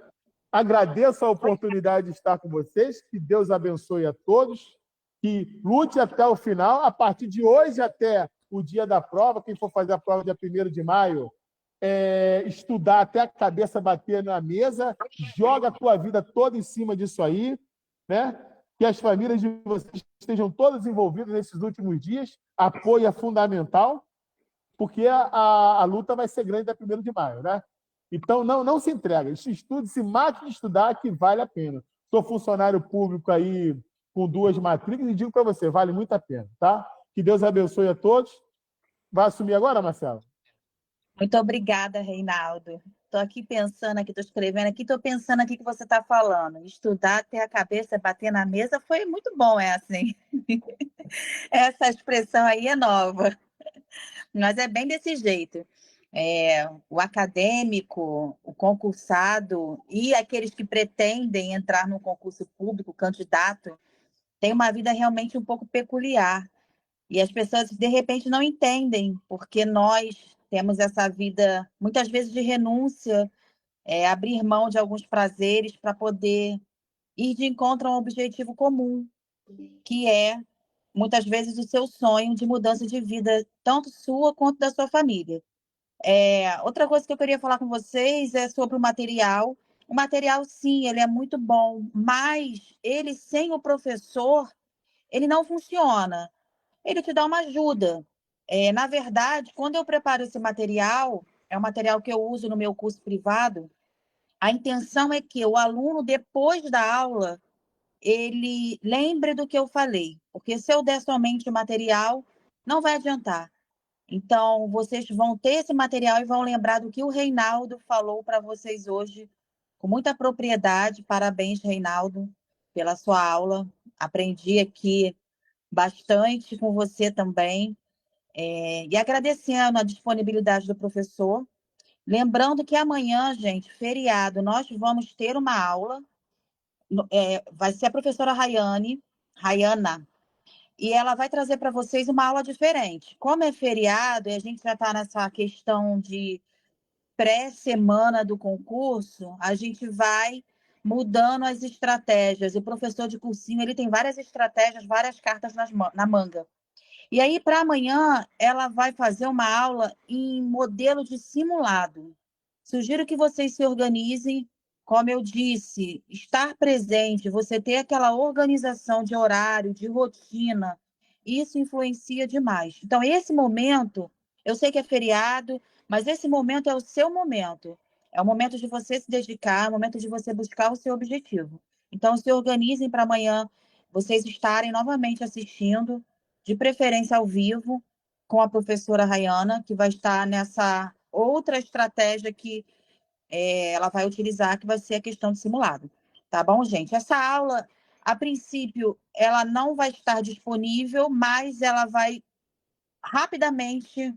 Agradeço a oportunidade de estar com vocês. Que Deus abençoe a todos. Que lute até o final. A partir de hoje até o dia da prova, quem for fazer a prova dia 1º de maio, estudar até a cabeça bater na mesa, joga a tua vida toda em cima disso aí, né? Que as famílias de vocês estejam todas envolvidas nesses últimos dias. Apoio é fundamental, porque a luta vai ser grande até 1º de maio, né? Então, não se entrega. Estude, se mate de estudar, que vale a pena. Sou funcionário público aí com 2 matrículas e digo para você, vale muito a pena, tá? Que Deus abençoe a todos. Vai assumir agora, Marcelo? Muito obrigada, Reinaldo. Estou aqui pensando, aqui, estou escrevendo aqui, estou pensando aqui que você está falando. Estudar, ter a cabeça, bater na mesa, foi muito bom, assim. Essa expressão aí é nova, mas é bem desse jeito. O acadêmico, o concursado e aqueles que pretendem entrar no concurso público, candidato, tem uma vida realmente um pouco peculiar. E as pessoas, de repente, não entendem, porque nós temos essa vida, muitas vezes, de renúncia, abrir mão de alguns prazeres para poder ir de encontro a um objetivo comum, que é, muitas vezes, o seu sonho de mudança de vida, tanto sua quanto da sua família. Outra coisa que eu queria falar com vocês é sobre o material. O material, sim, ele é muito bom, mas ele, sem o professor, ele não funciona. Ele te dá uma ajuda. Na verdade, quando eu preparo esse material, é um material que eu uso no meu curso privado, a intenção é que o aluno, depois da aula, ele lembre do que eu falei, porque se eu der somente o material, não vai adiantar. Então, vocês vão ter esse material e vão lembrar do que o Reinaldo falou para vocês hoje, com muita propriedade. Parabéns, Reinaldo, pela sua aula. Aprendi aqui bastante com você também. E agradecendo a disponibilidade do professor. Lembrando que amanhã, gente, feriado, nós vamos ter uma aula. Vai ser a professora Rayana, e ela vai trazer para vocês uma aula diferente. Como é feriado e a gente já está nessa questão de pré-semana do concurso, a gente vai mudando as estratégias. O professor de cursinho, ele tem várias estratégias, várias cartas na manga. E aí, para amanhã, ela vai fazer uma aula em modelo de simulado. Sugiro que vocês se organizem. Como eu disse, estar presente, você ter aquela organização de horário, de rotina, isso influencia demais. Então, esse momento, eu sei que é feriado, mas esse momento é o seu momento. É o momento de você se dedicar, é o momento de você buscar o seu objetivo. Então, se organizem para amanhã vocês estarem novamente assistindo, de preferência ao vivo, com a professora Rayana, que vai estar nessa outra estratégia que ela vai utilizar, que vai ser a questão de simulado. Tá bom, gente? Essa aula, a princípio, ela não vai estar disponível, mas ela vai rapidamente,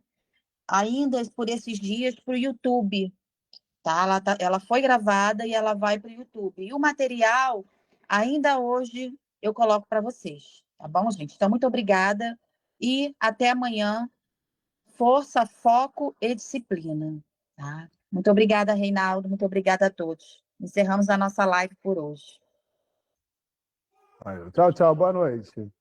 ainda por esses dias, para o YouTube. Tá? Ela foi gravada e ela vai para o YouTube. E o material, ainda hoje, eu coloco para vocês. Tá bom, gente? Então, muito obrigada e até amanhã. Força, foco e disciplina. Tá? Muito obrigada, Reinaldo. Muito obrigada a todos. Encerramos a nossa live por hoje. Tchau, tchau. Boa noite.